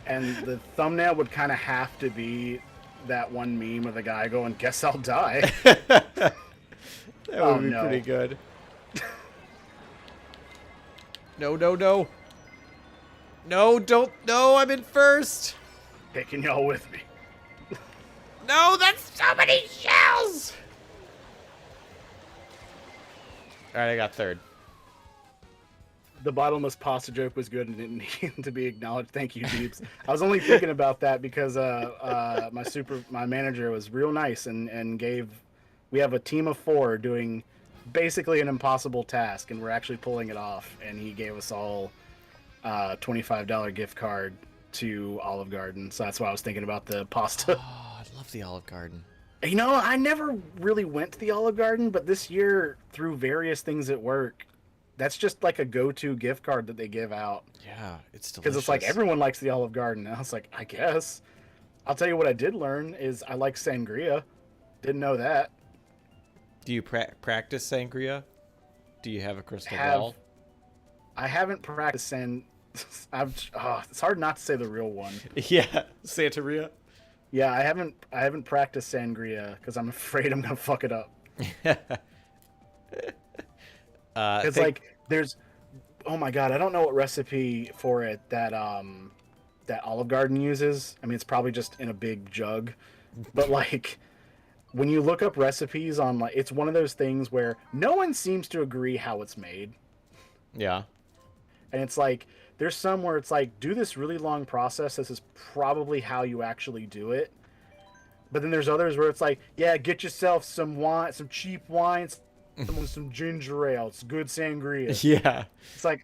and the thumbnail would kind of have to be that one meme of the guy going, "Guess I'll die." That would be pretty good. No. No, don't. No, I'm in first. Taking y'all with me. No, that's so many shells. All right, I got third. The bottomless pasta joke was good and didn't need to be acknowledged. Thank you, Deeps. I was only thinking about that because my manager was real nice and we have a team of 4 doing basically an impossible task, and we're actually pulling it off. And he gave us all $25 gift card to Olive Garden. So that's why I was thinking about the pasta. Oh, I love the Olive Garden. You know, I never really went to the Olive Garden, but this year, through various things at work, that's just like a go-to gift card that they give out. Yeah, it's delicious. Because it's like everyone likes the Olive Garden. And I was like, I guess. I'll tell you what I did learn is I like sangria. Didn't know that. Do you practice sangria? Do you have a crystal ball? I haven't practiced it's hard not to say the real one. Yeah, Santeria. Yeah, I haven't practiced sangria because I'm afraid I'm gonna fuck it up. It's like there's, oh my god, I don't know what recipe for it that that Olive Garden uses. I mean, it's probably just in a big jug, but like when you look up recipes on, like, it's one of those things where no one seems to agree how it's made. Yeah. And it's like there's some where it's like, do this really long process. This is probably how you actually do it. But then there's others where it's like, yeah, get yourself some wine, some cheap wines, some ginger ale. It's good sangria. Yeah. It's like,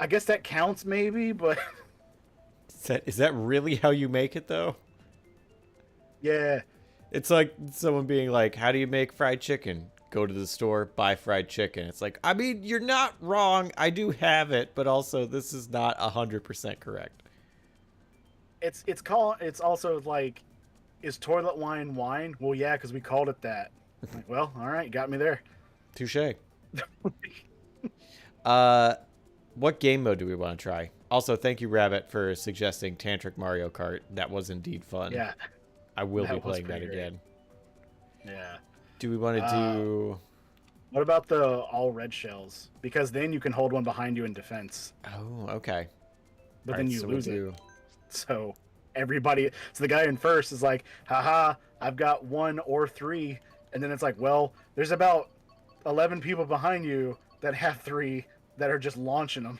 I guess that counts maybe, but is that really how you make it though? Yeah. It's like someone being like, how do you make fried chicken? Go to the store, buy fried chicken. It's like, I mean, you're not wrong. I do have it, but also this is not 100% correct. It's also like, is toilet wine wine? Well, yeah, because we called it that. I'm like, well, all right, got me there. Touche. What game mode do we want to try? Also, thank you, Rabbit, for suggesting Tantric Mario Kart. That was indeed fun. Yeah. I will be playing that again. Yeah. Do we want to do... What about the all red shells? Because then you can hold one behind you in defense. Oh, okay. But then you lose it. So the guy in first is like, haha, I've got 1 or 3. And then it's like, well, there's about 11 people behind you that have 3 that are just launching them.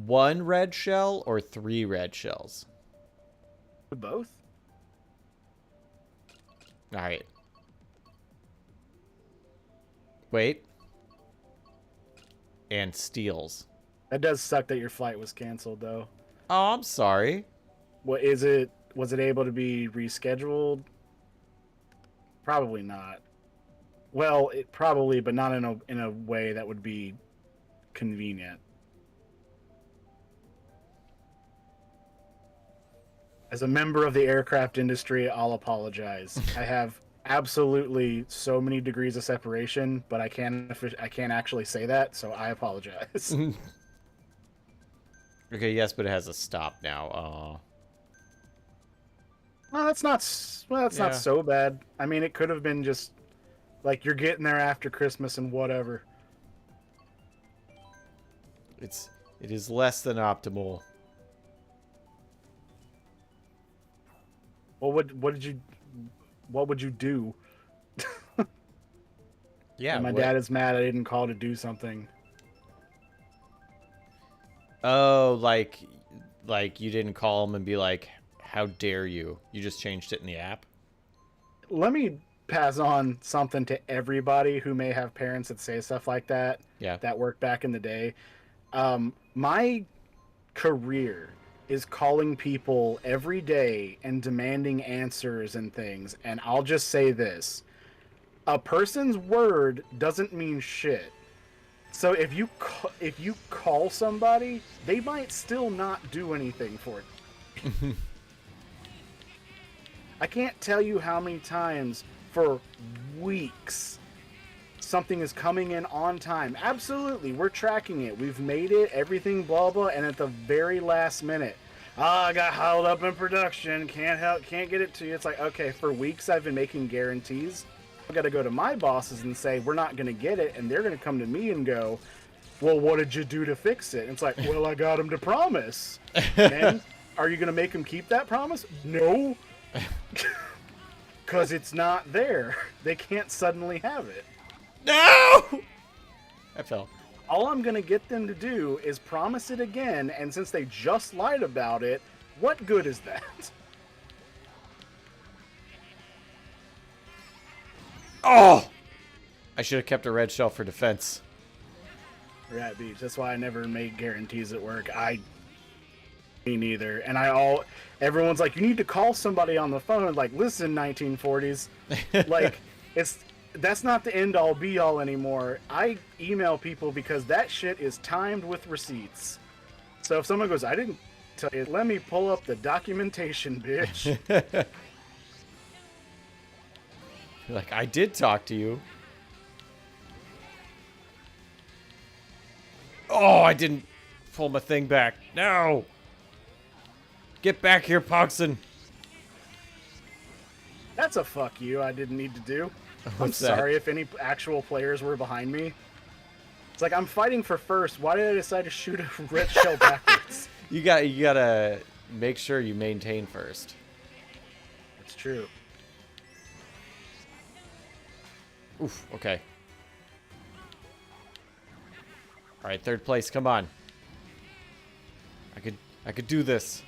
1 red shell or 3 red shells? Both? All right. Wait. And steals. That does suck that your flight was canceled, though. Oh, I'm sorry. What is it? Was it able to be rescheduled? Probably not. Well, it probably, but not in a way that would be convenient. As a member of the aircraft industry, I'll apologize. I have absolutely so many degrees of separation, but I can't actually say that, so I apologize. Okay, yes, but it has a stop now. Well, that's not so bad. I mean, it could have been just like you're getting there after Christmas and whatever. It is less than optimal. Well, what would you do? Yeah, and my dad is mad I didn't call to do something. Oh, like you didn't call him and be like, how dare you? You just changed it in the app? Let me pass on something to everybody who may have parents that say stuff like that. Yeah. That worked back in the day. My career is calling people every day and demanding answers and things. And I'll just say this. A person's word doesn't mean shit. So if you call somebody, they might still not do anything for you. I can't tell you how many times for weeks something is coming in on time. Absolutely, we're tracking it. We've made it, everything, blah, blah, and at the very last minute, I got held up in production, can't get it to you. It's like, okay, for weeks I've been making guarantees. I've got to go to my bosses and say, we're not going to get it, and they're going to come to me and go, well, what did you do to fix it? And it's like, well, I got him to promise. Man, are you going to make him keep that promise? No. Because it's not there. They can't suddenly have it. No! I fell. All I'm going to get them to do is promise it again, and since they just lied about it, what good is that? Oh! I should have kept a red shell for defense. Rat Beach. That's why I never make guarantees at work. Me neither. And everyone's like, you need to call somebody on the phone. Like, listen, 1940s. Like, that's not the end all be all anymore. I email people because that shit is timed with receipts. So if someone goes, I didn't tell you, let me pull up the documentation, bitch. Like, I did talk to you. Oh, I didn't pull my thing back. No! Get back here, Pogson. That's a fuck you I didn't need to do. What's I'm that? sorry if any actual players were behind me. It's like, I'm fighting for first. Why did I decide to shoot a red shell backwards? You gotta make sure you maintain first. It's true. Oof, okay. Alright, third place, come on. I could do this.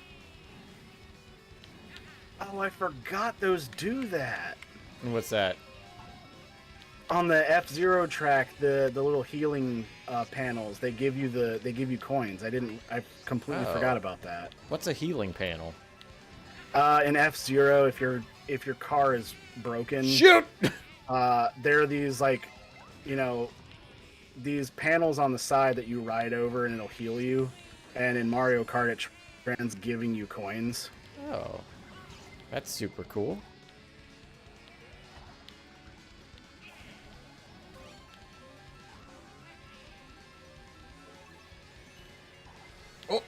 Oh, I forgot those do that. And what's that? On the F-Zero track, the little healing panels, they give you coins. I completely forgot about that. What's a healing panel? In F-Zero, if your car is broken, Shoot! there are these, like, you know, these panels on the side that you ride over and it'll heal you. And in Mario Kart, it trans giving you coins. Oh, that's super cool. Oh.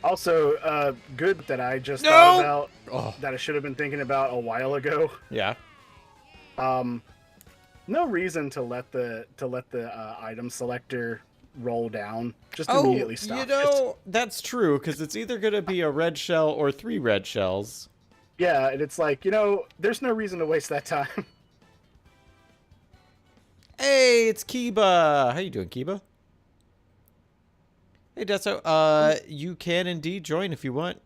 Also, good that I just thought about Oh. that I should have been thinking about a while ago. Yeah. No reason to let the item selector roll down. Just immediately stop. You know, that's true, because it's either going to be a red shell or 3 red shells. Yeah, and it's like, you know, there's no reason to waste that time. Hey, it's Kiba. How you doing, Kiba? Hey, Deso. You can indeed join if you want.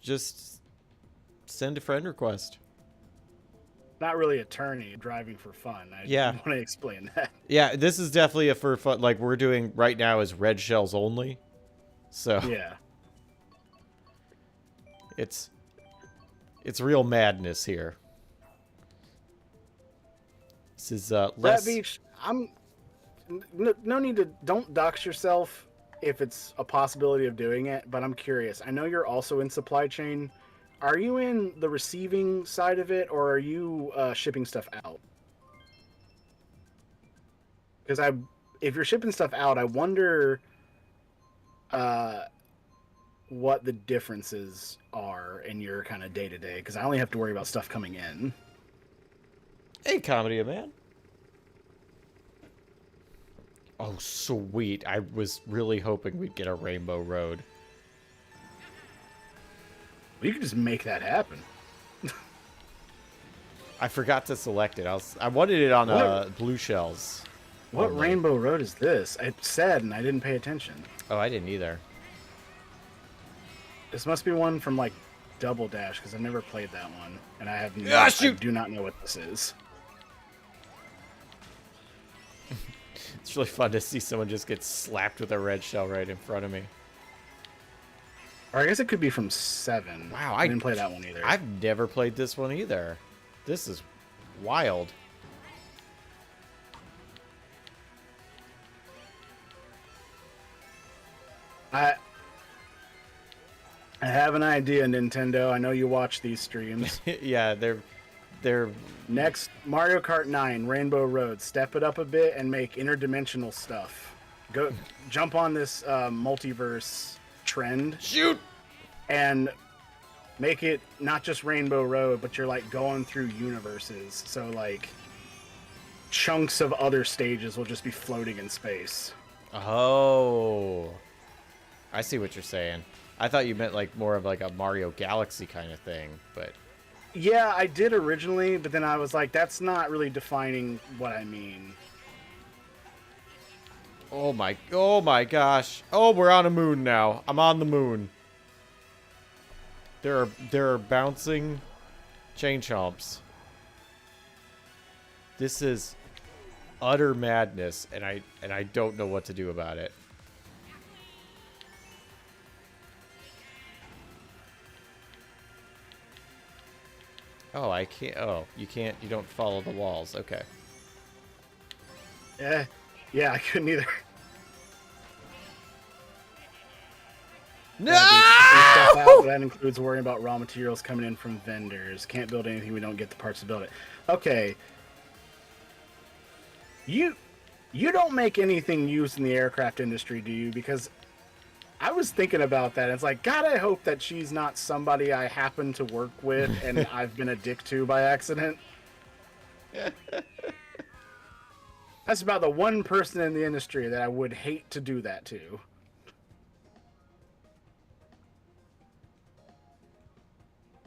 Just send a friend request. Not really attorney, driving for fun. I want to explain that. Yeah, this is definitely a for fun. Like, we're doing right now is red shells only. So yeah, it's real madness here. This is less. Rat Beach. No need to. Don't dox yourself if it's a possibility of doing it. But I'm curious. I know you're also in supply chain. Are you in the receiving side of it, or are you shipping stuff out? Because if you're shipping stuff out, I wonder what the differences are in your kind of day-to-day. Because I only have to worry about stuff coming in. Hey, Comedy Man. Oh, sweet. I was really hoping we'd get a Rainbow Road. You could just make that happen. I forgot to select it. I wanted it on blue shells. What Rainbow Road is this? It said, and I didn't pay attention. Oh, I didn't either. This must be one from, like, Double Dash, because I've never played that one. And I have Ah, shoot! I do not know what this is. It's really fun to see someone just get slapped with a red shell right in front of me. Or I guess it could be from 7. Wow, I didn't play that one either. I've never played this one either. This is wild. I have an idea, Nintendo. I know you watch these streams. Yeah, they're Next, Mario Kart 9, Rainbow Road. Step it up a bit and make interdimensional stuff. Go jump on this multiverse trend. Shoot! And make it not just Rainbow Road, but you're like going through universes. So like chunks of other stages will just be floating in space. Oh, I see what you're saying. I thought you meant like more of like a Mario Galaxy kind of thing, but Yeah, I did originally, but then I was like, that's not really defining what I mean. oh my gosh. Oh, we're on a moon now. I'm on the moon. There are bouncing chain chomps. This is utter madness, and I don't know what to do about it. Oh, I can't. Oh, you can't. You don't follow the walls. Okay. Yeah, I couldn't either. No! Stuff out, that includes worrying about raw materials coming in from vendors. Can't build anything we don't get the parts to build it. Okay. You don't make anything used in the aircraft industry, do you? Because I was thinking about that. It's like, God, I hope that she's not somebody I happen to work with and I've been a dick to by accident. That's about the one person in the industry that I would hate to do that to.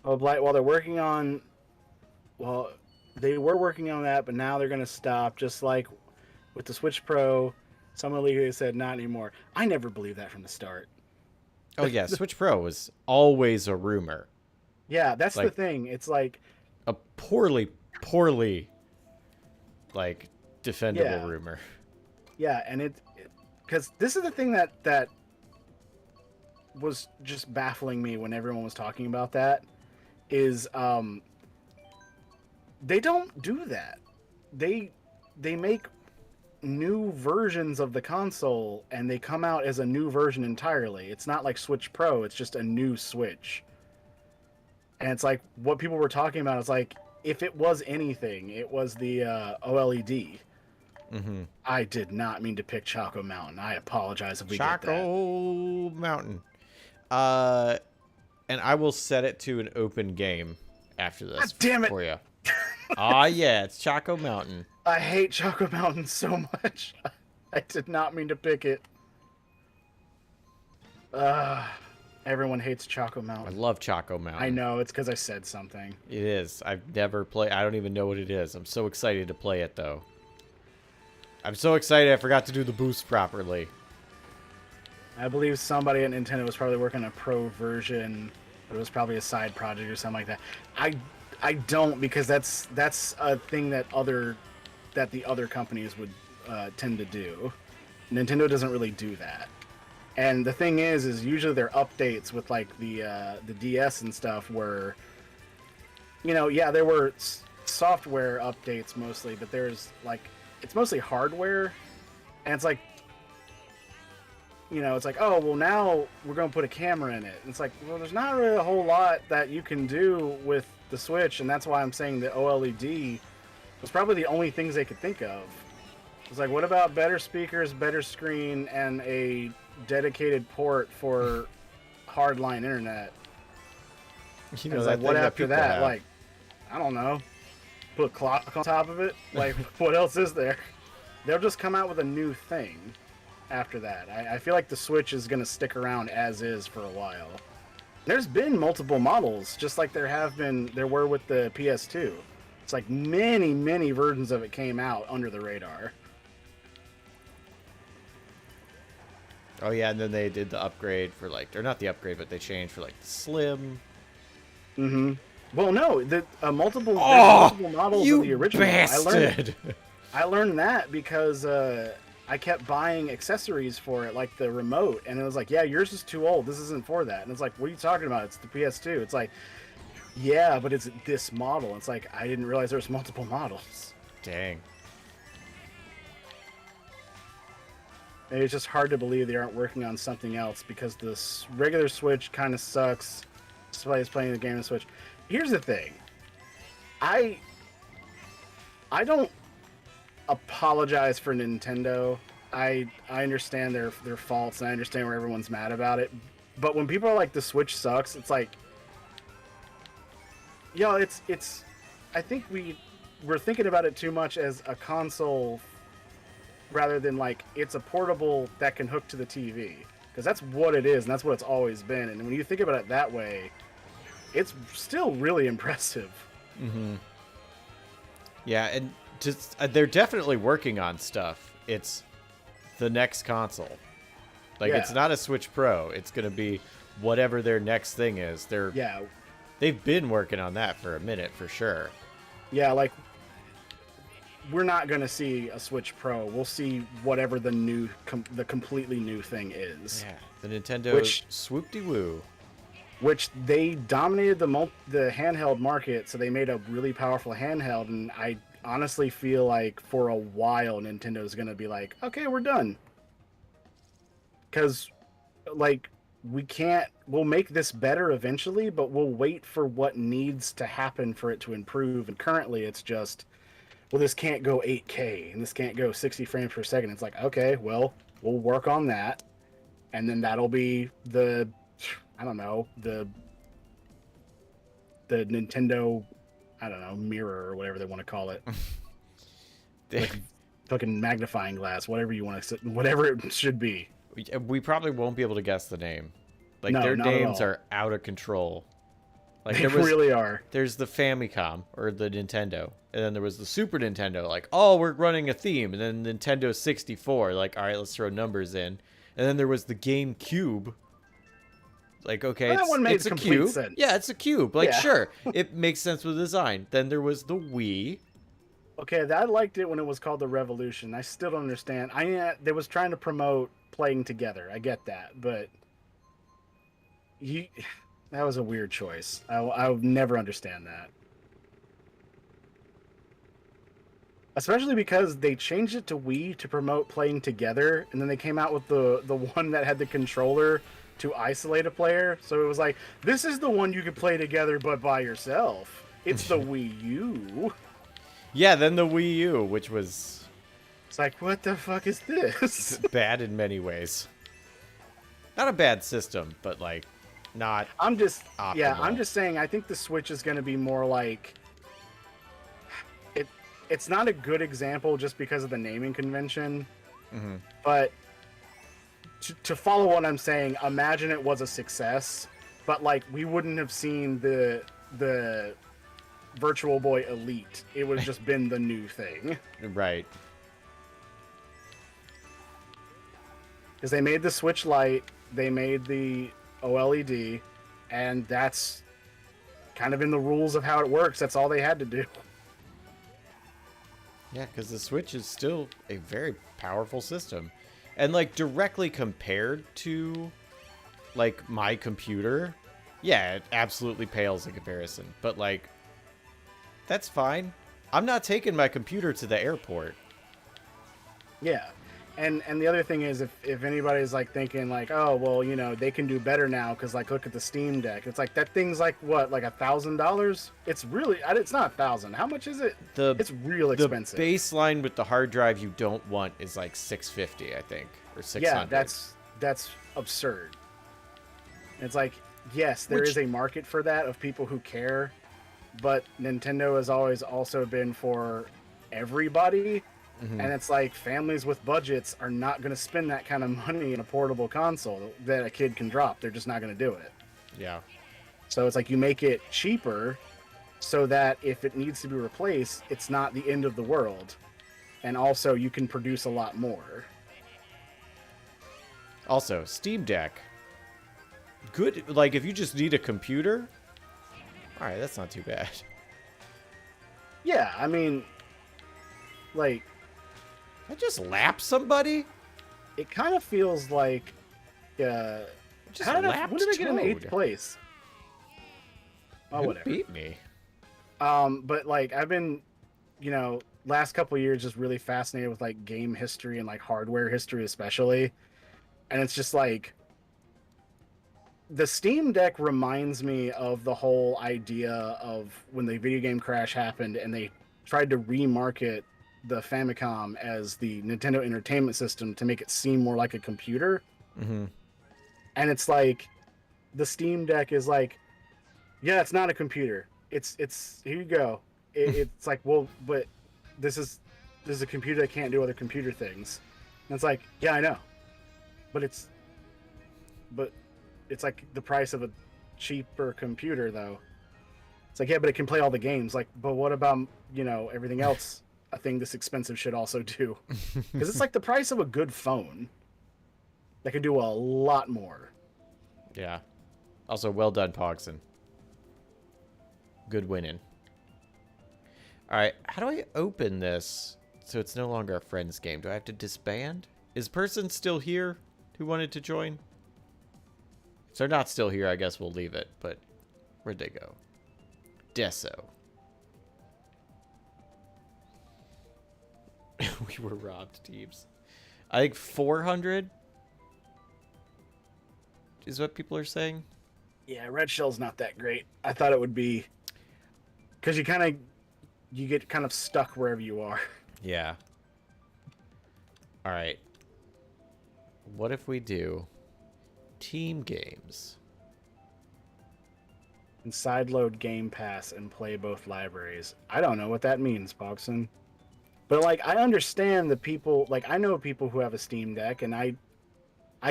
Oh, Blight, while they're working on... Well, they were working on that, but now they're going to stop, just like with the Switch Pro. Someone legally said, not anymore. I never believed that from the start. Oh, yeah, Switch Pro was always a rumor. Yeah, that's like, the thing. It's like... a poorly, like, defendable rumor. Yeah, and because this is the thing that was just baffling me when everyone was talking about that, is they don't do that. They make new versions of the console and they come out as a new version entirely. It's not like Switch Pro, it's just a new Switch. And it's like what people were talking about is like, if it was anything, it was the OLED. Mm-hmm. I did not mean to pick Choco Mountain. I apologize if we did that. Choco Mountain. And I will set it to an open game after this. God damn it! For you. Yeah, it's Choco Mountain. I hate Choco Mountain so much. I did not mean to pick it. Everyone hates Choco I Mountain. love Choco Mountain. I know, it's because I said something. It is. I've never played. I don't even know what it is. I'm so excited to play it, though. I'm so excited I forgot to do the boost properly. I believe somebody at Nintendo was probably working on a pro version, but it was probably a side project or something like that. I don't, because that's a thing that the other companies would tend to do. Nintendo doesn't really do that. And the thing is usually their updates with like the DS and stuff were, yeah, there were software updates mostly, but there's like, it's mostly hardware, and it's like, it's like, oh, well, now we're going to put a camera in it. And it's like, well, there's not really a whole lot that you can do with the Switch, and that's why I'm saying the OLED was probably the only things they could think of. It's like, what about better speakers, better screen, and a dedicated port for hardline internet? Like, what after that? Have. Like, I don't know. Put a clock on top of it? Like, what else is there? They'll just come out with a new thing after that. I feel like the Switch is going to stick around as is for a while. There's been multiple models, just like there were with the PS2. It's like many versions of it came out under the radar. Oh yeah, and then they did the upgrade for like, or not the upgrade, but they changed for like the Slim. Mm-hmm. Well, no, the multiple models of the original. Bastard. I learned that because I kept buying accessories for it, like the remote, and it was like, yeah, yours is too old. This isn't for that. And it's like, what are you talking about? It's the PS2. It's like, yeah, but it's this model. It's like, I didn't realize there was multiple models. Dang. And it's just hard to believe they aren't working on something else because the regular Switch kind of sucks. Somebody's playing the game on the Switch. Here's the thing. I don't apologize for Nintendo. I understand their faults, and I understand where everyone's mad about it. But when people are like, the Switch sucks, it's like, it's I think we're thinking about it too much as a console rather than like it's a portable that can hook to the TV, because that's what it is and that's what it's always been. And when you think about it that way, it's still really impressive. Mm-hmm. Yeah, and just they're definitely working on stuff. It's the next console. Like, it's not a Switch Pro. It's going to be whatever their next thing is. They've been working on that for a minute, for sure. Yeah, like, we're not going to see a Switch Pro. We'll see whatever the completely new thing is. Yeah, the Nintendo Swoop-de-Woo. Which they dominated the handheld market, so they made a really powerful handheld, and I honestly feel like for a while Nintendo's going to be like, okay, we're done. Because, like, we'll make this better eventually, but we'll wait for what needs to happen for it to improve. And currently it's just, well, this can't go 8K and this can't go 60 frames per second. It's like, okay, well, we'll work on that. And then that'll be the Nintendo, I don't know, mirror or whatever they want to call it. Like, fucking magnifying glass, whatever you want to, whatever it should be. We probably won't be able to guess the name. Like, no, their names are out of control. Like, they really are. There's the Famicom, or the Nintendo. And then there was the Super Nintendo. Like, oh, we're running a theme. And then Nintendo 64. Like, all right, let's throw numbers in. And then there was the GameCube. Like, okay, well, that one made it's a complete cube. Sense. Yeah, it's a cube. Like, sure, it makes sense with design. Then there was the Wii. Okay, I liked it when it was called the Revolution. I still don't understand. They was trying to promote playing together. I get that, but that was a weird choice. I would never understand that. Especially because they changed it to Wii to promote playing together, and then they came out with the one that had the controller to isolate a player. So it was like, this is the one you could play together but by yourself. It's the Wii U. Yeah, then the Wii U, which was... It's like, what the fuck is this? Bad in many ways. Not a bad system, but, like, not optimal. Yeah, I'm just saying, I think the Switch is going to be more like... It's not a good example just because of the naming convention, but to follow what I'm saying, imagine it was a success, but, like, we wouldn't have seen the Virtual Boy Elite. It would have just been the new thing. Right. Because they made the Switch Lite, they made the OLED, and that's kind of in the rules of how it works. That's all they had to do. Yeah, because the Switch is still a very powerful system. And, like, directly compared to, like, my computer, yeah, it absolutely pales in comparison. But, like, that's fine. I'm not taking my computer to the airport. Yeah. And the other thing is, if anybody's, like, thinking, like, oh, well, you know, they can do better now because, like, look at the Steam Deck. It's like, that thing's, like, what, like $1,000? It's really, it's not $1,000. How much is it? It's real expensive. The baseline with the hard drive you don't want is, like, $650, I think, or $600. Yeah, that's absurd. It's like, yes, there is a market for that of people who care, but Nintendo has always also been for everybody. And it's like, families with budgets are not going to spend that kind of money in a portable console that a kid can drop. They're just not going to do it. Yeah. So it's like, you make it cheaper so that if it needs to be replaced, it's not the end of the world. And also, you can produce a lot more. Also, Steam Deck. Good, like, if you just need a computer, all right, that's not too bad. Yeah, I mean, like... I just lap somebody? It kind of feels like... when did I get in 8th place? Oh, Who whatever. beat me? But, like, I've been, you know, last couple of years just really fascinated with, like, game history and, like, hardware history especially. And it's just, like... The Steam Deck reminds me of the whole idea of when the video game crash happened and they tried to remarket the Famicom as the Nintendo Entertainment System to make it seem more like a computer. And it's like, the Steam Deck is like, yeah, it's not a computer. It's here you go. It's like, well, but this is this is a computer that can't do other computer things. And it's like, yeah, I know, but it's like the price of a cheaper computer, though. It's like, yeah, but it can play all the games. Like, but what about, everything else a thing this expensive should also do? Because it's like the price of a good phone that can do a lot more. Yeah. Also, well done, Pogson. Good winning. All right, how do I open this so it's no longer a friends game? Do I have to disband? Is person still here who wanted to join? If they're not still here, I guess we'll leave it, but where'd they go? Deso. We were robbed, teams. I think 400 is what people are saying. Yeah, Red Shell's not that great. I thought it would be, because you get kind of stuck wherever you are. Yeah. All right. What if we do team games? And sideload Game Pass and play both libraries. I don't know what that means, Pogson. But like, I understand the people. Like, I know people who have a Steam Deck, and I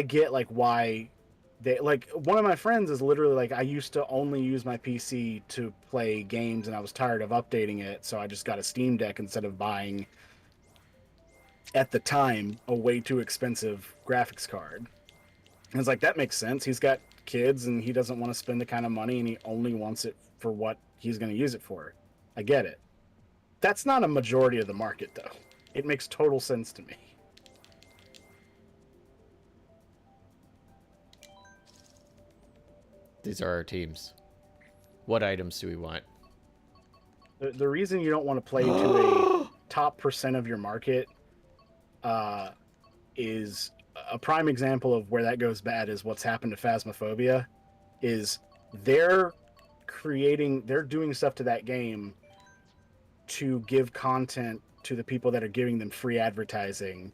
get like why they like. One of my friends is literally like, I used to only use my PC to play games, and I was tired of updating it, so I just got a Steam Deck instead of buying, at the time, a way too expensive graphics card. And it's like, that makes sense. He's got kids and he doesn't want to spend the kind of money, and he only wants it for what he's going to use it for. I get it. That's not a majority of the market, though. It makes total sense to me. These are our teams. What items do we want? The reason you don't want to play to a top % of your market is a prime example of where that goes bad is what's happened to Phasmophobia. Is they're doing stuff to that game to give content to the people that are giving them free advertising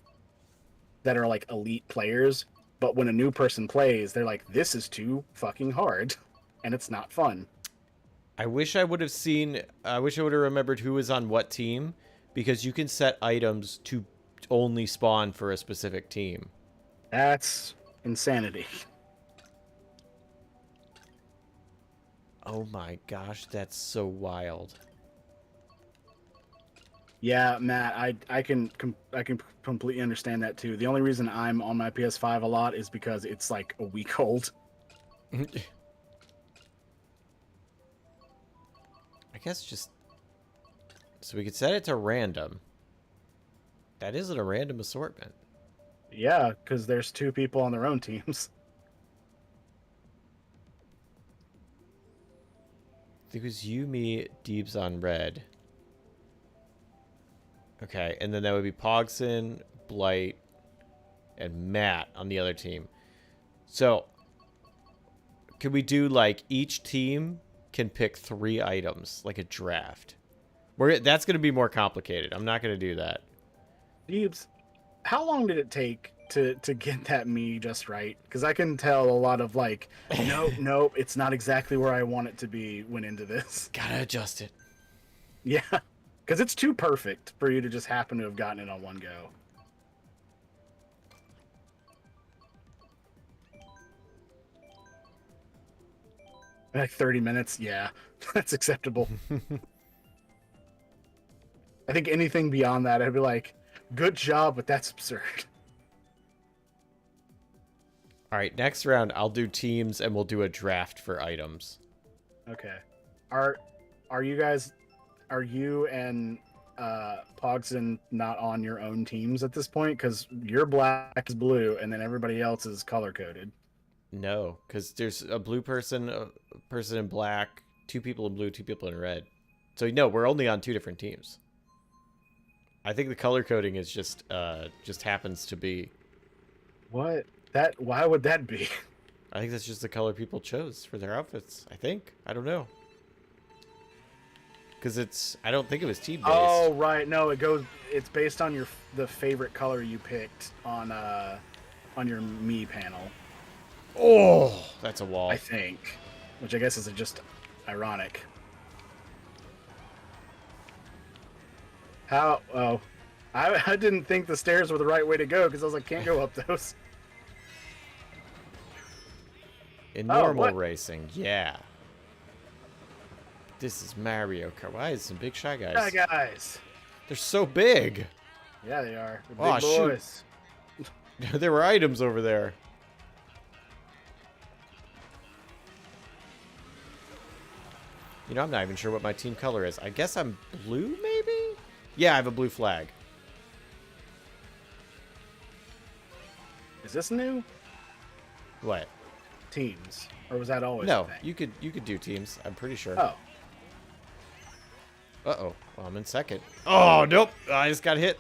that are like elite players. But when a new person plays, they're like, this is too fucking hard, and it's not fun. I wish I would have remembered who was on what team, because you can set items to only spawn for a specific team. That's insanity. Oh my gosh, that's so wild. Yeah, Matt, I can completely understand that too. The only reason I'm on my PS5 a lot is because it's like a week old. I guess just so we could set it to random. That isn't a random assortment. Yeah, because there's 2 people on their own teams. I think it was you, me, Deebs on red. Okay, and then that would be Pogson, Blight, and Matt on the other team. So, could we do like each team can pick 3 items, like a draft? That's going to be more complicated. I'm not going to do that. Deebs, how long did it take to get that me just right? Because I can tell a lot of like, nope, it's not exactly where I want it to be went into this. Gotta adjust it. Yeah, because it's too perfect for you to just happen to have gotten it on one go. Like 30 minutes, yeah, that's acceptable. I think anything beyond that, I'd be like, good job, but that's absurd. All right, next round, I'll do teams and we'll do a draft for items. Okay. Are you and Pogson not on your own teams at this point? Because you're black is blue, and then everybody else is color-coded. No, because there's a blue person, a person in black, 2 people in blue, 2 people in red. So no, we're only on 2 different teams. I think the color coding is just happens to be. What? Why would that be? I think that's just the color people chose for their outfits. I think. I don't know. Because I don't think it was team based. Oh right, no, it's based on the favorite color you picked on your me panel. Oh, that's a wall. I think, which I guess is just ironic. Oh, I didn't think the stairs were the right way to go because I was like, can't go up those. In normal racing, yeah. This is Mario Kart. Why is some big Shy Guys? Shy Guys. They're so big. Yeah, they are. They're big boys. Shoot. There were items over there. You know, I'm not even sure what my team color is. I guess I'm blue, maybe? Yeah, I have a blue flag. Is this new? What? Teams. Or was that always No, a thing? you could do teams. I'm pretty sure. Oh. Uh-oh. Well, I'm in second. Oh, nope. I just got hit.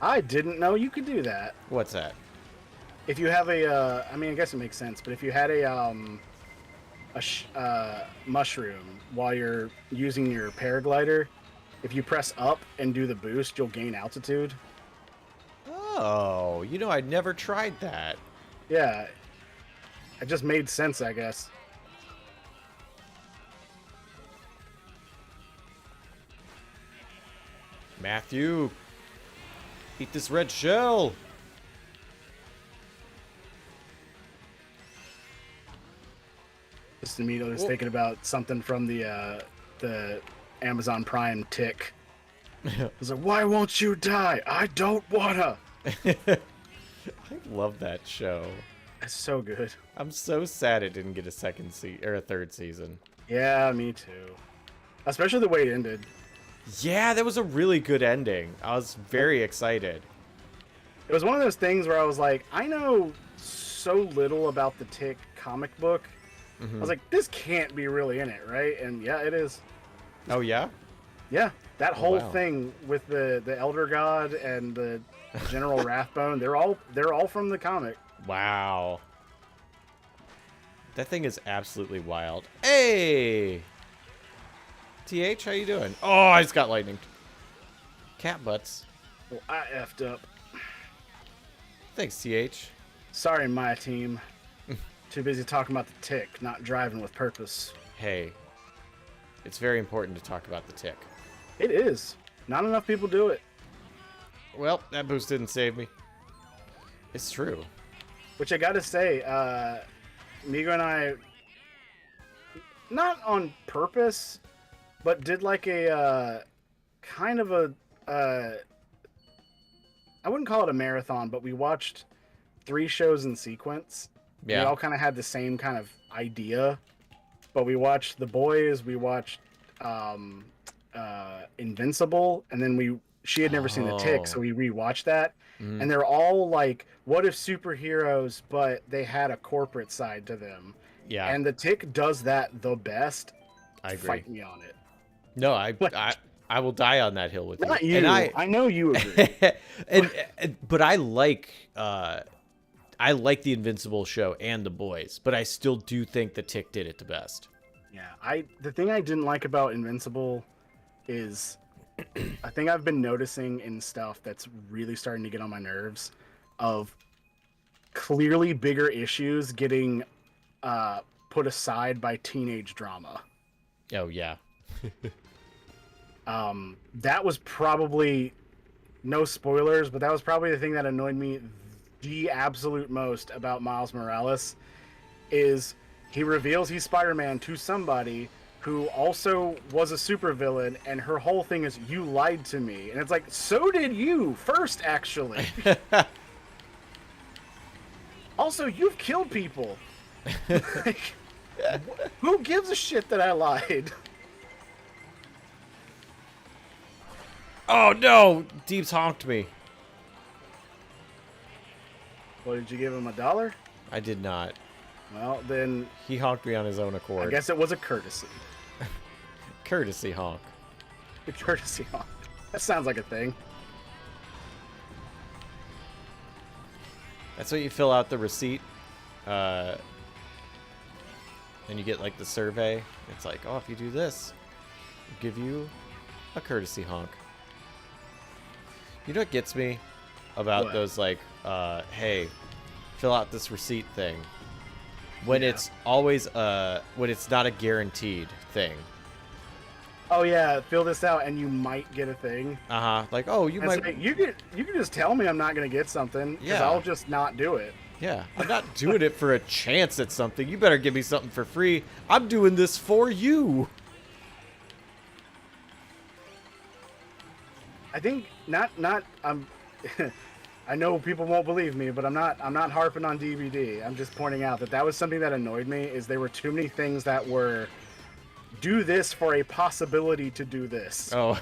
I didn't know you could do that. What's that? If you have a, I mean, I guess it makes sense, but if you had a mushroom while you're using your paraglider, if you press up and do the boost, you'll gain altitude. Oh, you know, I never tried that. Yeah. It just made sense, I guess. Matthew, eat this red shell. Just immediately was thinking about something from the Amazon Prime tick. I was like, why won't you die? I don't wanna. I love that show. It's so good. I'm so sad it didn't get a a third season. Yeah, me too. Especially the way it ended. Yeah, that was a really good ending. I was very excited. It was one of those things where I was like, I know so little about the Tick comic book. I was like, this can't be really in it, right? And yeah, it is. Oh, yeah? Yeah, that whole wow. thing with the Elder God and the General Rathbone, they're all from the comic. Wow. That thing is absolutely wild. Hey! TH, how you doing? Oh, I just got lightning. Cat butts. Well, I effed up. Thanks, TH. Sorry, my team. Too busy talking about the Tick, not driving with purpose. Hey, it's very important to talk about the Tick. It is. Not enough people do it. Well, that boost didn't save me. It's true. Which I gotta say, Migo and I, not on purpose, but did like a kind of a, I wouldn't call it a marathon, but we watched 3 shows in sequence. Yeah. We all kind of had the same kind of idea, but we watched The Boys, we watched Invincible, and then she had never seen The Tick, so we rewatched that. And they're all like, what if superheroes, but they had a corporate side to them. Yeah. And The Tick does that the best. I agree. Fight me on it. No, I will die on that hill with you. Not you. And I know you agree. But I like the Invincible show and The Boys, but I still do think the Tick did it the best. Yeah, the thing I didn't like about Invincible is I think I've been noticing in stuff that's really starting to get on my nerves of clearly bigger issues getting put aside by teenage drama. Oh, yeah. That was probably, no spoilers, but that was probably the thing that annoyed me the absolute most about Miles Morales is he reveals he's Spider-Man to somebody who also was a supervillain, and her whole thing is, you lied to me. And it's like, so did you first, actually. Also, you've killed people. Like, who gives a shit that I lied? Oh, no! Deeps honked me. Well, did you give him $1? I did not. Well, then... He honked me on his own accord. I guess it was a courtesy. Courtesy honk. A courtesy honk. That sounds like a thing. That's what you fill out the receipt. And you get, like, the survey. It's like, oh, if you do this, we'll give you a courtesy honk. You know what gets me about those, like, hey, fill out this receipt thing? When it's always, when it's not a guaranteed thing. oh yeah, fill this out and you might get a thing. Like, oh, you and might. So you can just tell me I'm not gonna get something because I'll just not do it. Yeah, I'm not doing it for a chance at something. You better give me something for free. I'm doing this for you. I think not. I'm. I know people won't believe me, but I'm not harping on DVD. I'm just pointing out that was something that annoyed me. Is there were too many things that were do this for a possibility to do this. Oh.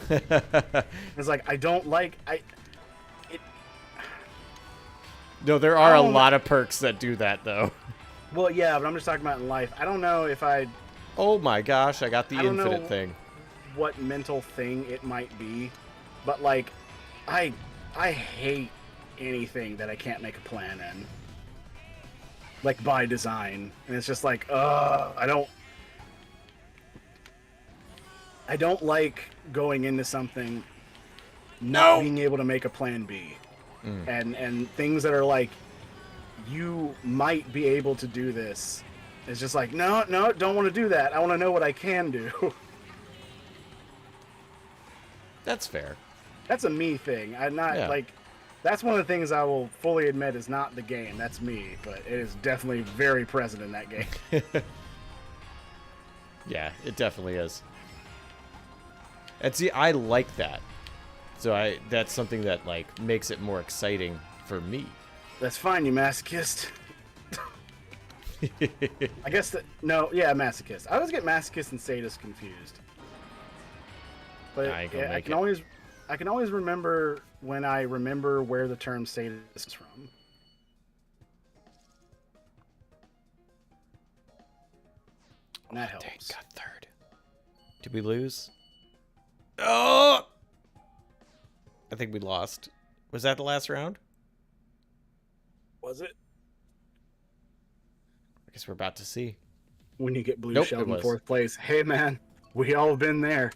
It's like I don't like No, there are a lot of perks that do that though. Well, yeah, but I'm just talking about in life. I don't know if I. Oh my gosh, I got the infinite thing. What mental thing it might be, but like, I hate anything that I can't make a plan in. Like by design, and it's just like, I don't like going into something not being able to make a plan B. And things that are like, you might be able to do this. It's just like, no, don't want to do that. I want to know what I can do. That's fair. That's a me thing. I'm not like, that's one of the things I will fully admit is not the game. That's me, but it is definitely very present in that game. Yeah, it definitely is. And see, I like that. So that's something that like makes it more exciting for me. That's fine, you masochist. I guess masochist. I always get masochist and sadist confused. But I can always remember when I remember where the term sadist is from. And that helps. Dang, got third. Did we lose? Oh! I think we lost. Was that the last round? Was it? I guess we're about to see. When you get blue shell in fourth place. Hey, man. We all been there.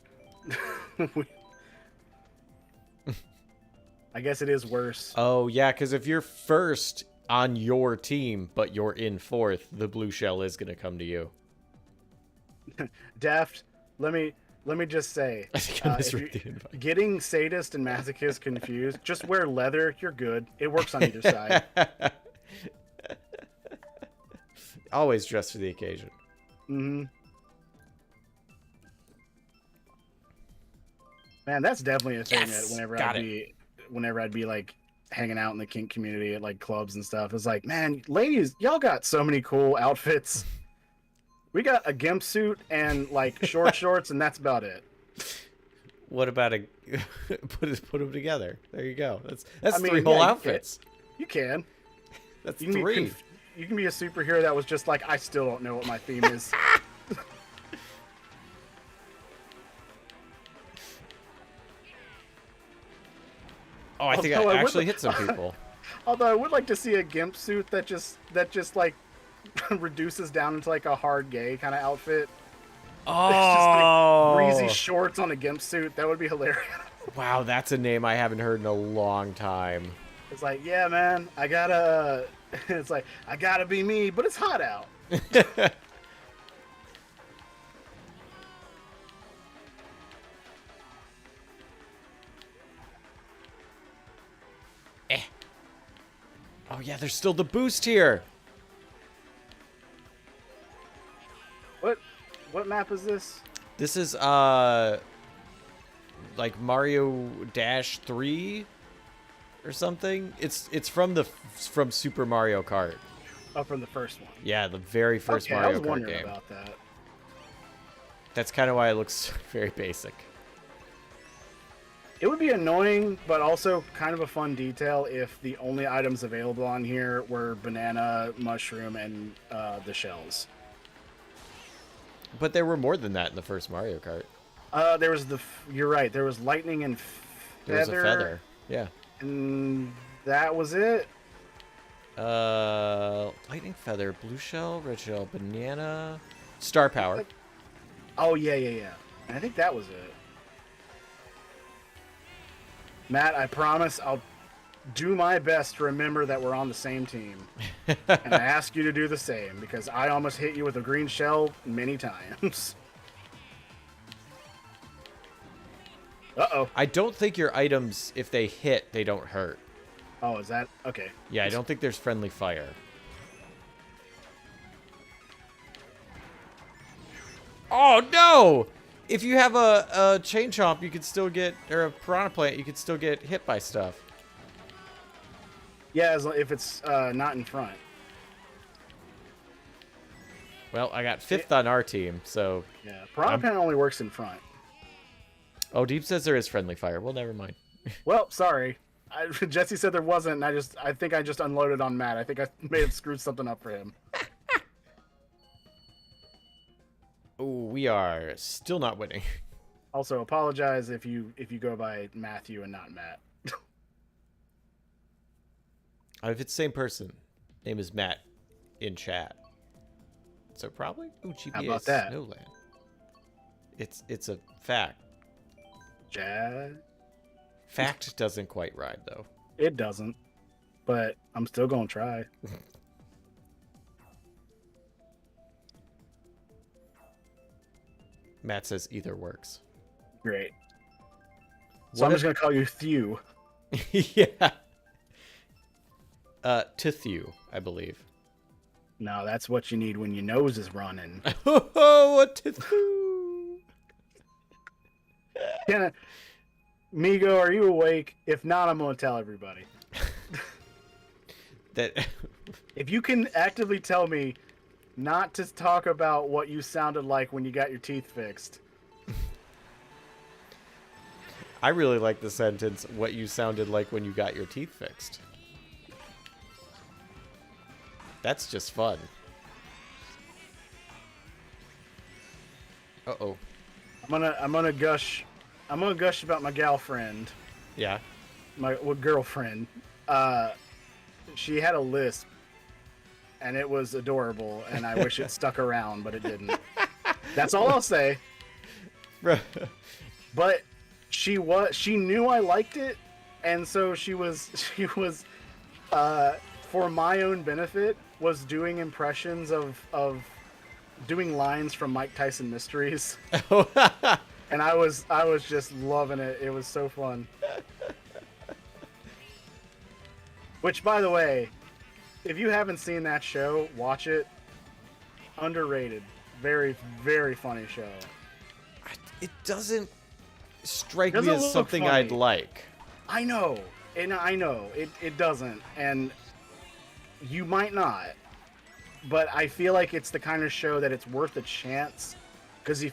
I guess it is worse. Oh, yeah, because if you're first on your team, but you're in fourth, the blue shell is going to come to you. Daft, let me just say, getting sadist and masochist confused, just wear leather. You're good. It works on either side. Always dress for the occasion. Mm-hmm. Man, that's definitely a thing that whenever I'd be like hanging out in the kink community at like clubs and stuff, it's like, man, ladies, y'all got so many cool outfits. We got a gimp suit and like shorts, and that's about it. What about put them together? There you go. That's three whole outfits. You can. That's three. You can be a superhero that was just like, I still don't know what my theme is. Oh, I think I actually hit some people. Although I would like to see a gimp suit that just like reduces down into like a hard gay kind of outfit. Oh, it's just like breezy shorts on a gimp suit. That would be hilarious. Wow, that's a name I haven't heard in a long time. It's like, yeah, man, it's like, I gotta be me, but it's hot out. Oh yeah, there's still the boost here. What map is this? This is like Mario Dash 3 or something. It's from Super Mario Kart. Oh, from the first one. Yeah, the very first Mario Kart game. I was wondering about that. That's kind of why it looks very basic. It would be annoying, but also kind of a fun detail if the only items available on here were banana, mushroom, and the shells. But there were more than that in the first Mario Kart. There was you're right. There was lightning and feather. There was a feather. Yeah. And that was it. Lightning feather, blue shell, red shell, banana, star power. Oh yeah. And I think that was it. Matt, I promise I'll do my best to remember that we're on the same team. And I ask you to do the same, because I almost hit you with a green shell many times. Uh-oh. I don't think your items, if they hit, they don't hurt. Oh, is that? Okay. Yeah, I don't think there's friendly fire. Oh, no! If you have a chain chomp, you could still get, or a piranha plant, you could still get hit by stuff. Yeah, if it's not in front. Well, I got 5th on our team, so... Yeah, piranha plant only works in front. Oh, Deep says there is friendly fire. Well, never mind. Well, sorry. Jesse said there wasn't, and I think I just unloaded on Matt. I think I may have screwed something up for him. Oh, we are still not winning. Also, apologize if you go by Matthew and not Matt. If it's the same person, name is Matt in chat. So probably. Ooh, GPA How about that? Snowland. It's a fact. Chad? Fact doesn't quite rhyme though. It doesn't, but I'm still gonna try. Matt says either works. Great. So I'm just gonna call you Thew. Yeah. Tithu, I believe. No, that's what you need when your nose is running. Oh, a Tithu! Migo, are you awake? If not, I'm gonna tell everybody. That. If you can actively tell me not to talk about what you sounded like when you got your teeth fixed. I really like the sentence, what you sounded like when you got your teeth fixed. That's just fun. Uh-oh. I'm gonna gush about my gal friend. Yeah. My girlfriend. She had a lisp, and it was adorable, and I wish it stuck around, but it didn't. That's all I'll say. But she knew I liked it, and so she was for my own benefit was doing impressions of doing lines from Mike Tyson Mysteries. And I was just loving it. It was so fun. Which, by the way, if you haven't seen that show, watch it. Underrated. Very, very funny show. It doesn't strike me Doesn't as look something funny. I'd like. I know. And I know. It doesn't. And you might not. But I feel like it's the kind of show that it's worth a chance. Because if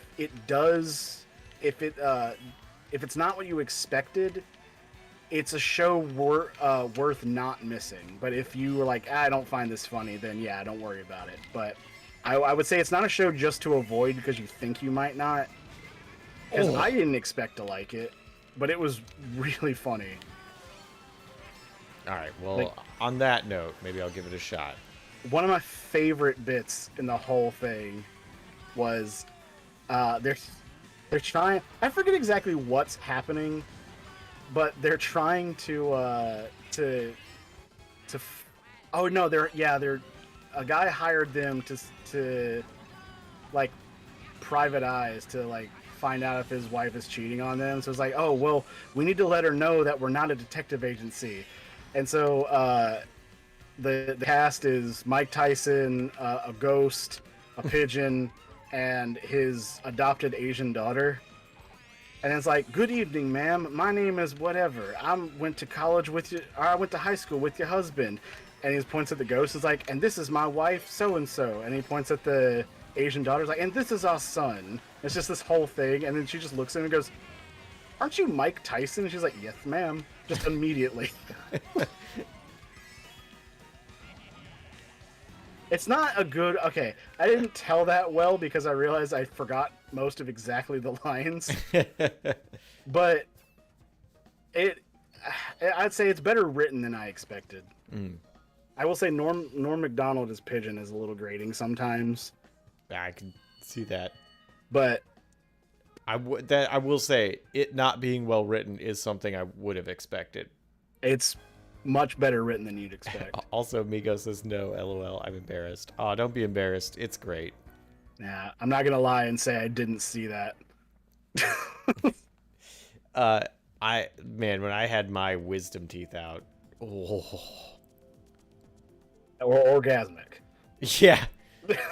it's not what you expected, it's a show worth not missing. But if you were like, I don't find this funny, then yeah, don't worry about it. But I would say it's not a show just to avoid because you think you might not. Because I didn't expect to like it, but it was really funny. All right, well, on that note, maybe I'll give it a shot. One of my favorite bits in the whole thing was they're trying. I forget exactly what's happening, but they're trying to. Oh no, they're a guy hired them to like private eyes to like find out if his wife is cheating on them. So it's like, oh well, we need to let her know that we're not a detective agency, and so the cast is Mike Tyson, a ghost, a pigeon, and his adopted Asian daughter. And it's like, good evening, ma'am. My name is whatever. I went to college with you. Or I went to high school with your husband. And he points at the ghost. It's like, and this is my wife, so and so. And he points at the Asian daughter. It's like, and this is our son. It's just this whole thing. And then she just looks at him and goes, "Aren't you Mike Tyson?" And she's like, "Yes, ma'am." Just immediately. It's not a good... Okay, I didn't tell that well because I realized I forgot most of exactly the lines. But I'd say it's better written than I expected. I will say Norm Macdonald as Pigeon is a little grating sometimes. I can see that. But I will say, it not being well written is something I would have expected. It's much better written than you'd expect. Also, Migo says no, LOL, I'm embarrassed. Oh, don't be embarrassed. It's great. Nah, I'm not going to lie and say I didn't see that. Man, when I had my wisdom teeth out, oh, Or orgasmic. yeah,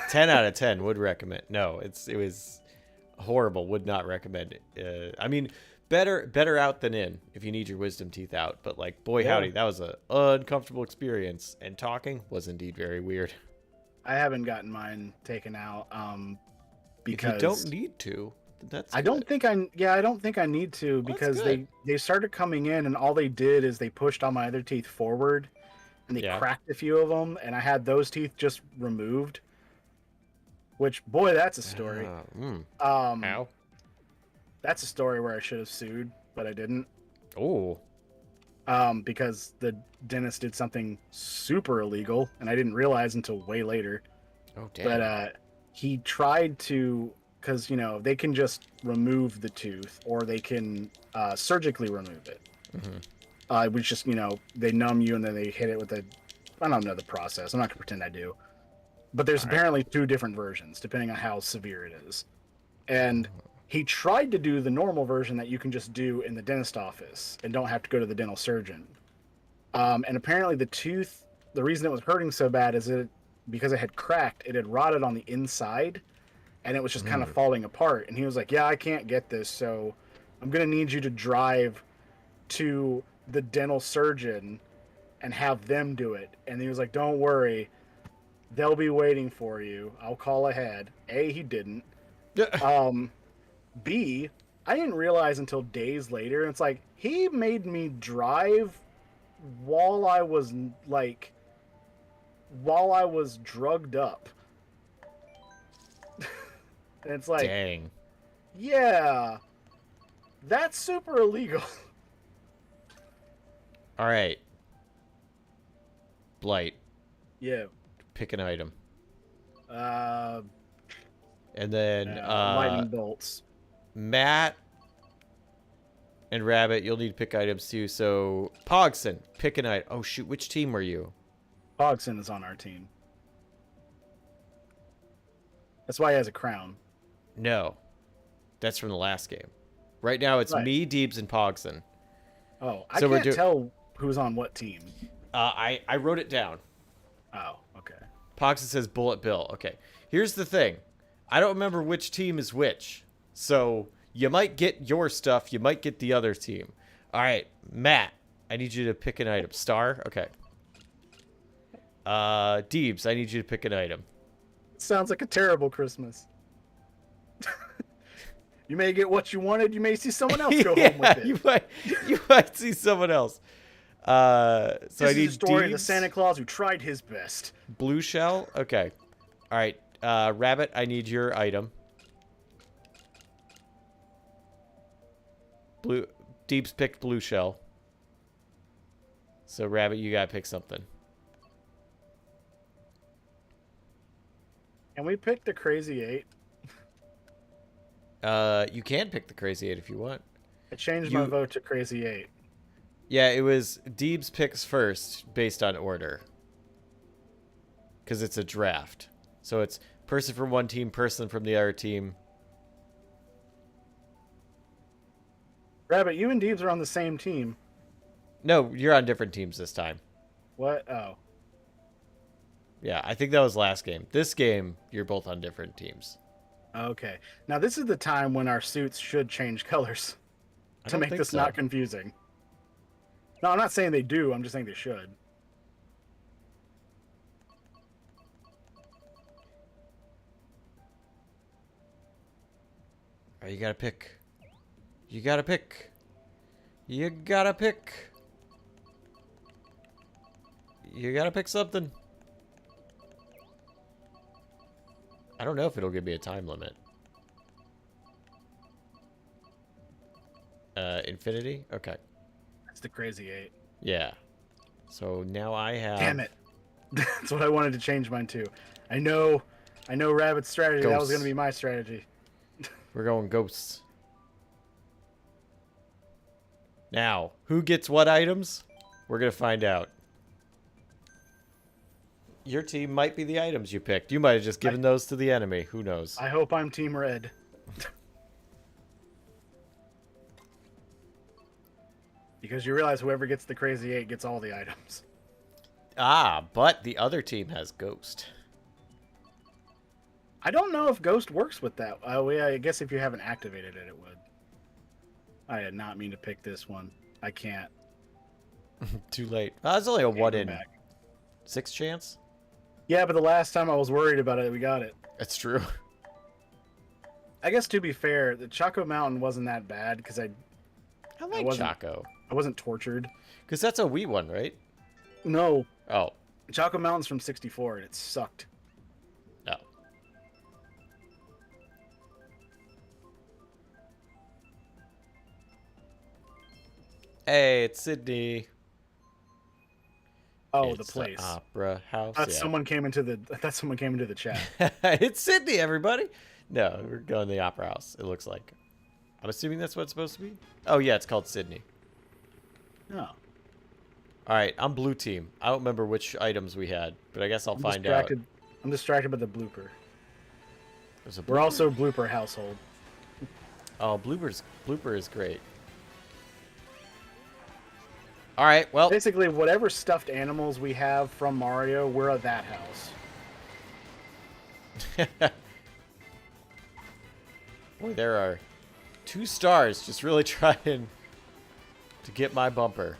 10 out of 10 would recommend. No, it was horrible. Would not recommend it. I mean, better out than in if you need your wisdom teeth out. But like, boy, howdy, that was an uncomfortable experience. And talking was indeed very weird. I haven't gotten mine taken out because if you don't need to. I don't think I need to because they started coming in and all they did is they pushed all my other teeth forward and they cracked a few of them and I had those teeth just removed. Which, boy, that's a story. How? That's a story where I should have sued, but I didn't. Oh. Because the dentist did something super illegal, and I didn't realize until way later. Oh, damn. But he tried to, because, you know, they can just remove the tooth, or they can surgically remove it. Mm-hmm. Which just, you know, they numb you, and then they hit it with I don't know the process. I'm not going to pretend I do. But there's apparently two different versions, depending on how severe it is. And he tried to do the normal version that you can just do in the dentist office and don't have to go to the dental surgeon. And apparently the reason it was hurting so bad is because it had cracked, it had rotted on the inside, and it was just kind of falling apart. And he was like, yeah, I can't get this, so I'm going to need you to drive to the dental surgeon and have them do it. And he was like, don't worry. They'll be waiting for you. I'll call ahead. A, he didn't. B, I didn't realize until days later. It's like, he made me drive while I was drugged up. And it's like, dang. Yeah, that's super illegal. All right. Blight. Yeah. Pick an item. And then lightning bolts. Matt and Rabbit, you'll need to pick items too. So Pogson, pick an item. Oh shoot, which team were you? Pogson is on our team. That's why he has a crown. No, that's from the last game. Right now it's me, Deebs, and Pogson. Oh, I can't tell who's on what team. I wrote it down. Oh, okay. Pogson says Bullet Bill. Okay, here's the thing. I don't remember which team is which. So you might get your stuff. You might get the other team. All right, Matt, I need you to pick an item. Star? Okay. Deebs, I need you to pick an item. Sounds like a terrible Christmas. You may get what you wanted. You may see someone else go home with it. You might see someone else. So this I need is the story of Deebs. the Santa Claus who tried his best. Blue shell? Okay. All right. Rabbit, I need your item. Deebs picked blue shell. So Rabbit, you gotta pick something. Can we pick the Crazy 8? You can pick the Crazy 8 if you want. I changed my vote to Crazy 8. Yeah, it was Deebs picks first based on order. Because it's a draft. So it's person from one team, person from the other team. Rabbit, you and Deebs are on the same team. No, you're on different teams this time. What? Oh. Yeah, I think that was last game. This game, you're both on different teams. Okay. Now, this is the time when our suits should change colors to make this not confusing. No, I'm not saying they do. I'm just saying they should. All right, you gotta pick. You gotta pick. You gotta pick. You gotta pick something. I don't know if it'll give me a time limit. Infinity? Okay. That's the Crazy 8. Yeah. So now I have... Damn it. That's what I wanted to change mine to. I know Rabbit's strategy. Ghosts. That was going to be my strategy. We're going ghosts. Now, who gets what items? We're going to find out. Your team might be the items you picked. You might have just given those to the enemy. Who knows? I hope I'm Team Red. Because you realize whoever gets the Crazy 8 gets all the items. Ah, but the other team has Ghost. I don't know if Ghost works with that. Oh, yeah, I guess if you haven't activated it, it would. I did not mean to pick this one. I can't. Too late. That's only a Can't 1 go in back. 6 chance. Yeah, but the last time I was worried about it, we got it. That's true. I guess to be fair, the Choco Mountain wasn't that bad because I like Choco. I wasn't tortured. Because that's a Wii one, right? No. Oh. Choco Mountain's from 64 and it sucked. No. Hey, it's Sydney. Oh, It's the place. Opera House. I thought someone came into the chat. It's Sydney, everybody. No, we're going to the Opera House. It looks like. I'm assuming that's what it's supposed to be. Oh yeah, it's called Sydney. No. All right, I'm blue team. I don't remember which items we had, but I guess I'll find out. I'm distracted by the blooper. There's a We're blooper? also blooper household. Oh, blooper is great. All right, well. Basically, whatever stuffed animals we have from Mario, we're at that house. Boy, there are 2 stars just really trying to get my bumper.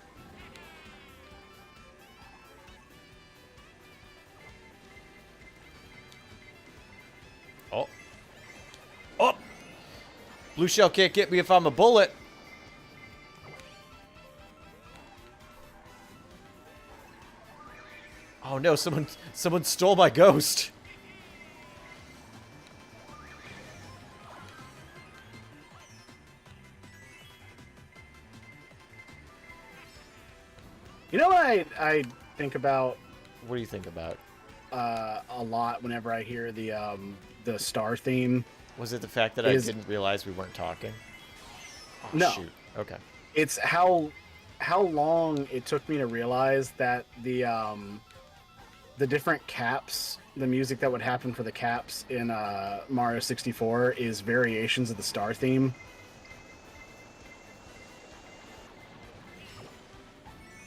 Oh. Oh! Blue shell can't get me if I'm a bullet. Oh no, someone stole my ghost. You know what I think about What do you think about? a lot whenever I hear the star theme? Was it the fact that I didn't realize we weren't talking? Oh, No. Shoot. Okay. It's how long it took me to realize that the different caps, the music that would happen for the caps in Mario 64 is variations of the star theme.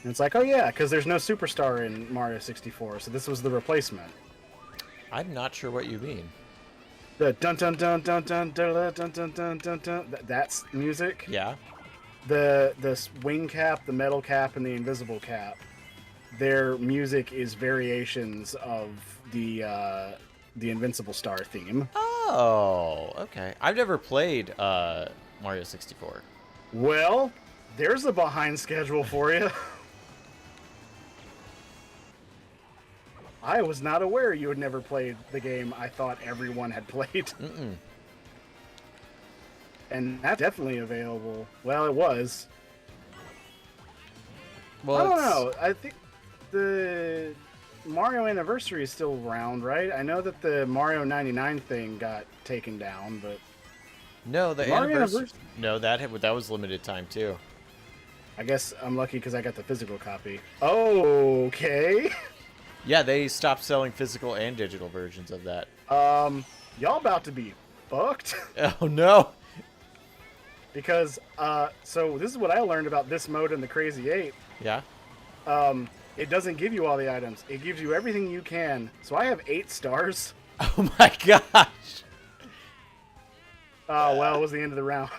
And it's like, oh yeah, because there's no superstar in Mario 64, so this was the replacement. I'm not sure what you mean. The dun dun dun dun dun dun dun dun dun dun dun. That's music. Yeah. The wing cap, the metal cap, and the invisible cap. Their music is variations of the Invincible Star theme. Oh, okay. I've never played Mario 64. Well, there's a behind schedule for you. I was not aware you had never played the game I thought everyone had played. Mm-mm. And that's definitely available. Well, it was. Well, I don't know. I think the Mario Anniversary is still around, right? I know that the Mario 99 thing got taken down, but No, the Mario anniversary. No, that was limited time too. I guess I'm lucky because I got the physical copy. Okay. Yeah, they stopped selling physical and digital versions of that. Y'all about to be fucked. Oh no. Because, so this is what I learned about this mode in the Crazy 8. Yeah. It doesn't give you all the items. It gives you everything you can. So I have 8 stars. Oh my gosh. Oh, well, it was the end of the round.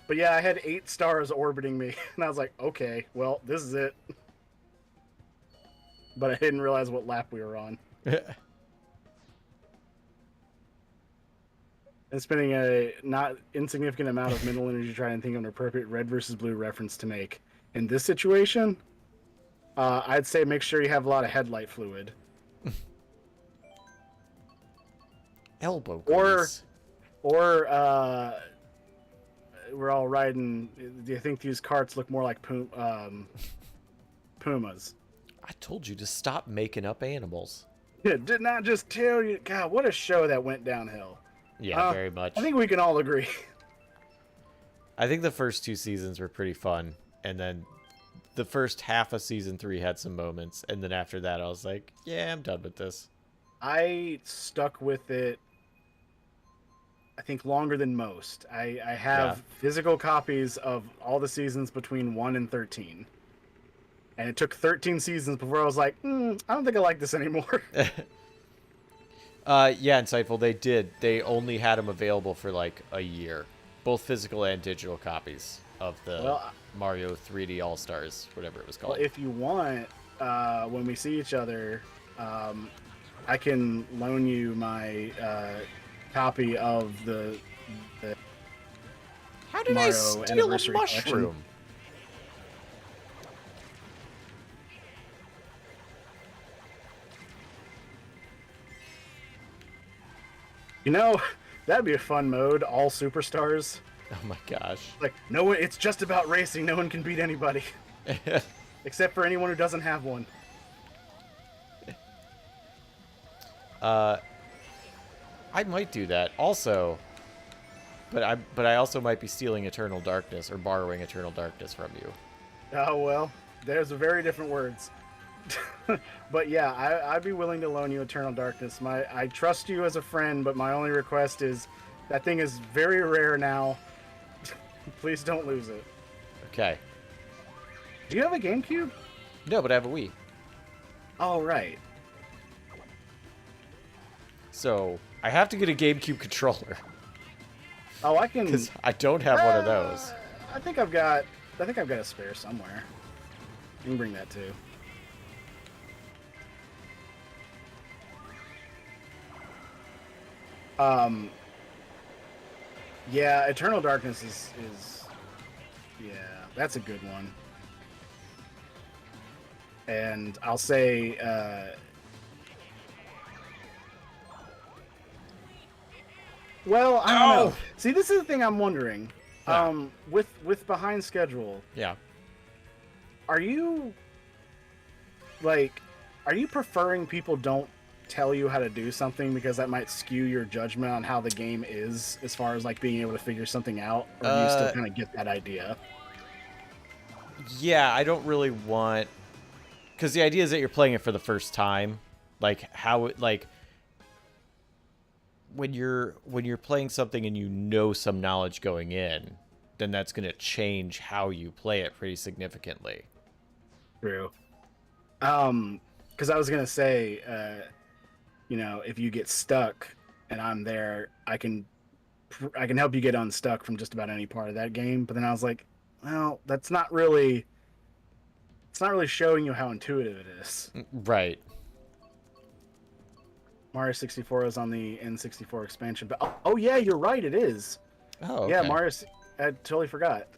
But yeah, I had 8 stars orbiting me. And I was like, okay, well, this is it. But I didn't realize what lap we were on. And spending a not insignificant amount of mental energy trying to think of an appropriate red versus blue reference to make. In this situation, I'd say make sure you have a lot of headlight fluid. Elbow Or grease. we're all riding. Do you think these carts look more like pumas? I told you to stop making up animals. Yeah, did not just tell you. God, what a show that went downhill. Yeah, very much. I think we can all agree. I think the first 2 seasons were pretty fun, and then the first half of season 3 had some moments, and then after that I was like, yeah, I'm done with this. I stuck with it. I think longer than most. I have physical copies of all the seasons between 1 and 13. And it took 13 seasons before I was like, I don't think I like this anymore. Yeah, Insightful, they did. They only had them available for like a year. Both physical and digital copies of the Mario 3D All-Stars, whatever it was called. Well, if you want, when we see each other, I can loan you my copy of the How did Mario I steal a Anniversary mushroom? Collection. You know, that'd be a fun mode, all superstars. Oh my gosh. Like, no one, it's just about racing, no one can beat anybody. Except for anyone who doesn't have one. I might do that. Also, but I also might be stealing Eternal Darkness or borrowing Eternal Darkness from you. Oh, well, there's a very different words. But yeah, I'd be willing to loan you Eternal Darkness. I trust you as a friend, but my only request is that thing is very rare now. Please don't lose it. Okay. Do you have a GameCube? No, but I have a Wii. Oh, right. So I have to get a GameCube controller. Oh, I can. Because I don't have one of those. I think I've got a spare somewhere. You can bring that too. Yeah, Eternal Darkness is yeah, that's a good one. And I'll say well, I don't know. See, this is the thing I'm wondering. Yeah. With behind schedule, Yeah. are you preferring people don't tell you how to do something because that might skew your judgment on how the game is as far as like being able to figure something out, or do you still kind of get that idea? Yeah, I don't really want, because the idea is that you're playing it for the first time. Like how it, like when you're playing something and you know some knowledge going in, then that's going to change how you play it pretty significantly. True. Because I was gonna say, you know, if you get stuck and I'm there, I can help you get unstuck from just about any part of that game. But then I was like, well, it's not really showing you how intuitive it is. Right. Mario 64 is on the N64 expansion, but oh yeah, you're right, it is. Oh, okay. Yeah, I totally forgot.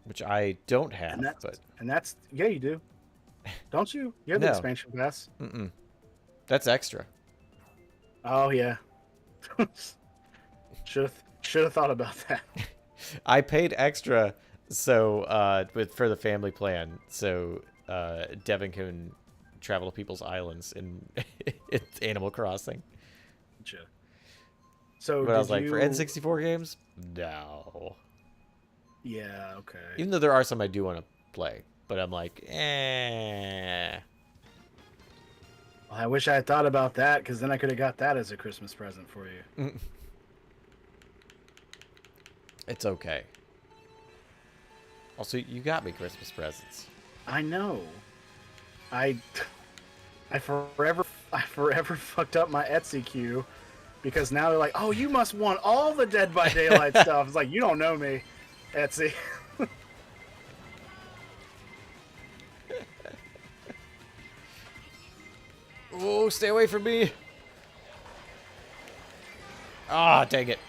Which I don't have, and that's yeah, you do. Don't you? You have the expansion pass. Mm-mm. That's extra. Oh yeah. Should have thought about that. I paid extra so for the family plan, so Devin can travel to people's islands in Animal Crossing. Gotcha. So but I was like, for N64 games? No. Yeah, okay. Even though there are some I do want to play, but I'm like, eh. Well, I wish I had thought about that, because then I could have got that as a Christmas present for you. It's okay. Also, you got me Christmas presents. I know. I forever fucked up my Etsy queue, because now they're like, oh, you must want all the Dead by Daylight stuff. It's like, you don't know me, Etsy. Oh, stay away from me. Ah, dang it.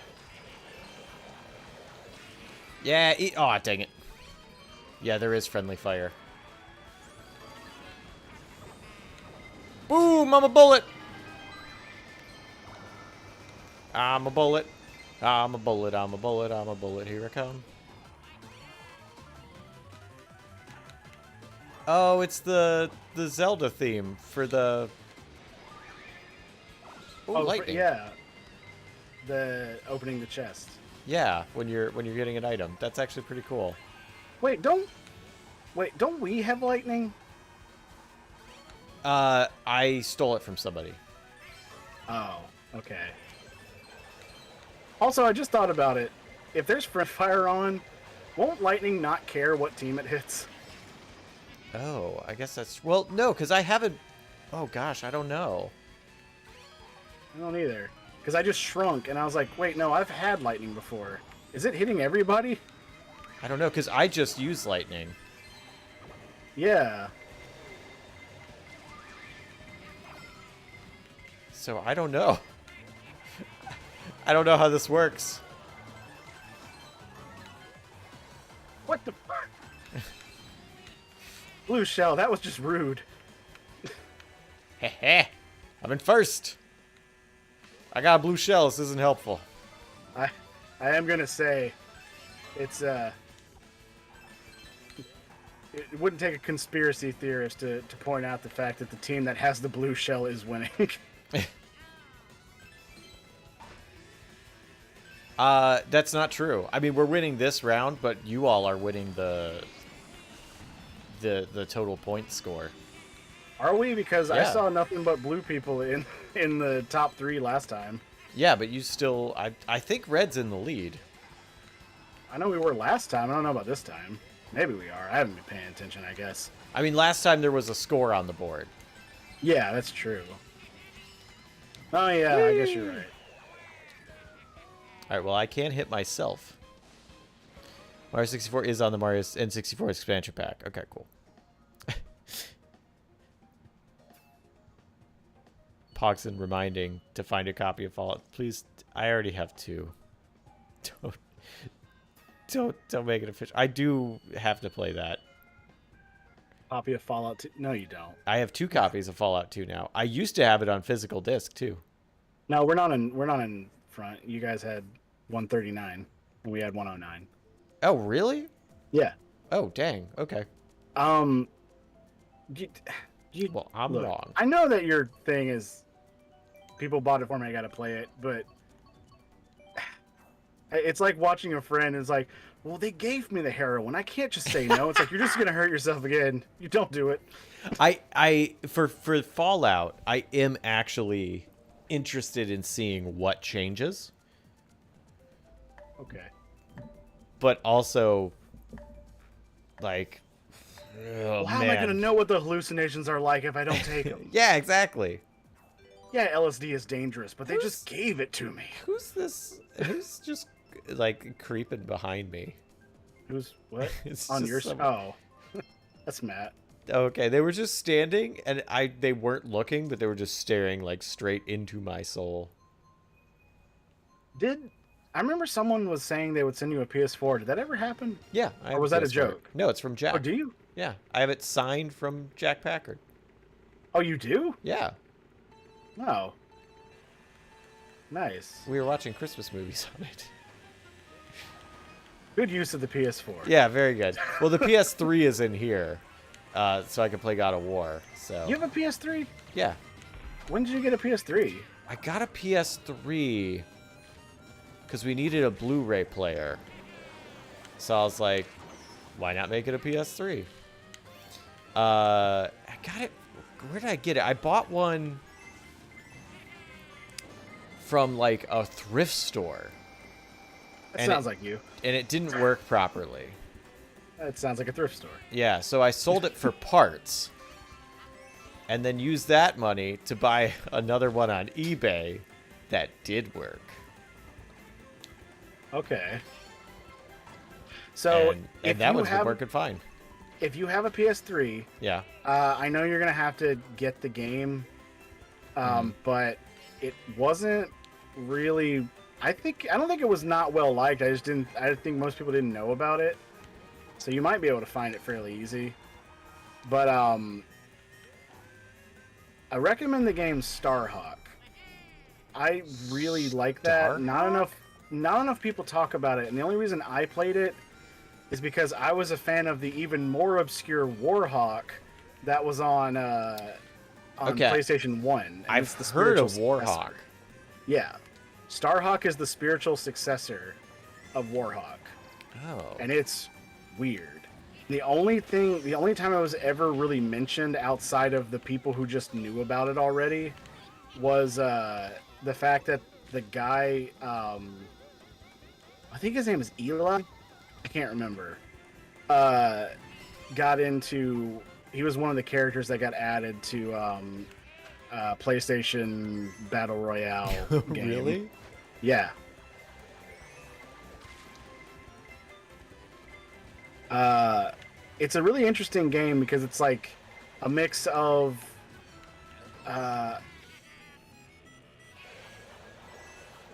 Yeah, eat. Oh, dang it. Yeah, there is friendly fire. Boom, I'm a bullet. I'm a bullet. I'm a bullet. I'm a bullet. I'm a bullet. Here I come. Oh, it's the Zelda theme for the... Ooh, lightning. Yeah. The opening the chest. Yeah, when you're getting an item. That's actually pretty cool. Wait, don't we have lightning? I stole it from somebody. Oh, okay. Also, I just thought about it. If there's friendly fire on, won't lightning not care what team it hits? Oh, I guess that's... Well, no, because I haven't... Oh, gosh, I don't know. I don't either. Because I just shrunk, and I was like, wait, no, I've had lightning before. Is it hitting everybody? I don't know, because I just used lightning. Yeah. So I don't know. I don't know how this works. What the fuck? Blue shell, that was just rude. Heh I'm in first. I got a blue shell. This isn't helpful. I am gonna say, it's it wouldn't take a conspiracy theorist to point out the fact that the team that has the blue shell is winning. That's not true. I mean, we're winning this round, but you all are winning the total point score. Are we? Because Yeah. I saw nothing but blue people in the top 3 last time. Yeah, but you still... I think red's in the lead. I know we were last time. I don't know about this time. Maybe we are. I haven't been paying attention, I guess. I mean, last time there was a score on the board. Yeah, that's true. Oh, yeah, I guess you're right. All right, well, I can't hit myself. Mario 64 is on the Mario N64 expansion pack. Okay, cool. Pogson reminding to find a copy of Fallout. Please, I already have 2. Don't make it official. I do have to play that. Copy of Fallout 2? No, you don't. I have 2 copies of Fallout 2 now. I used to have it on physical disc too. No, we're not in front. You guys had 139, and we had 109. Oh, really? Yeah. Oh, dang. Okay. Well, I'm look, wrong. I know that your thing is people bought it for me. I got to play it, but it's like watching a friend. It's like, well, they gave me the heroin. I can't just say no. It's like you're just gonna hurt yourself again. You don't do it. For Fallout, I am actually interested in seeing what changes. Okay. But also, like, Well, how am I gonna know what the hallucinations are like if I don't take them? Yeah, exactly. Yeah, LSD is dangerous, but they just gave it to me. Who's this? Who's just like creeping behind me? Who's what? It's On just your some- Oh, that's Matt. Okay, they were just standing, and they weren't looking, but they were just staring like straight into my soul. I remember someone was saying they would send you a PS4. Did that ever happen? Yeah. Or was that a joke? No, it's from Jack. Oh, do you? Yeah, I have it signed from Jack Packard. Oh, you do? Yeah, Oh. Nice. we were watching Christmas movies on it. Good use of the PS4. Yeah, very good. Well, the PS3 is in here, so I can play God of War. So You have a PS3? yeah, When did you get a PS3? I got a PS3 because we needed a Blu-ray player. So I was like, why not make it a PS3? I got it. Where did I get it? I bought one from like a thrift store. That sounds like you. And it didn't work properly. That sounds like a thrift store. Yeah, so I sold it for parts. And then used that money to buy another one on eBay that did work. Okay. So and that one's been working fine. If you have a PS3, Yeah. I know you're gonna have to get the game, but it wasn't really. I don't think it was not well liked. I think most people didn't know about it, so you might be able to find it fairly easy. But I recommend the game Starhawk. I really like that. Starhawk? Not enough people talk about it, and the only reason I played it is because I was a fan of the even more obscure Warhawk that was on PlayStation 1. I've heard of Warhawk. Yeah. Starhawk is the spiritual successor of Warhawk. Oh. And it's weird. The only time it was ever really mentioned outside of the people who just knew about it already was the fact that the guy I think his name is Eli. I can't remember. Got into. He was one of the characters that got added to PlayStation Battle Royale game. Really? Yeah. It's a really interesting game because it's like a mix of I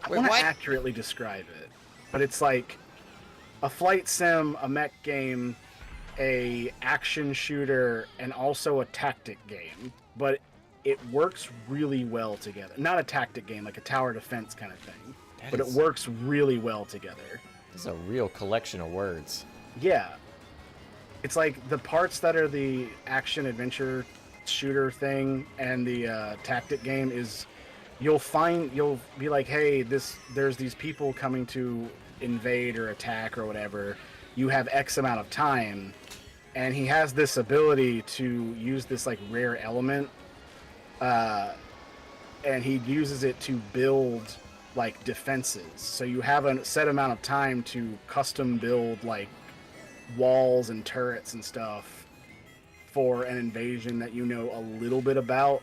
want to accurately describe it, but it's like a flight sim, a mech game, a action shooter, and also a tactic game. But it works really well together. Not a tactic game, like a tower defense kind of thing, but it works really well together. It's a real collection of words. Yeah. It's like the parts that are the action adventure shooter thing and the tactic game is you'll be like, hey, there's these people coming to invade or attack or whatever. You have X amount of time, and he has this ability to use this like rare element, and he uses it to build like defenses. So you have a set amount of time to custom build like walls and turrets and stuff for an invasion that you know a little bit about.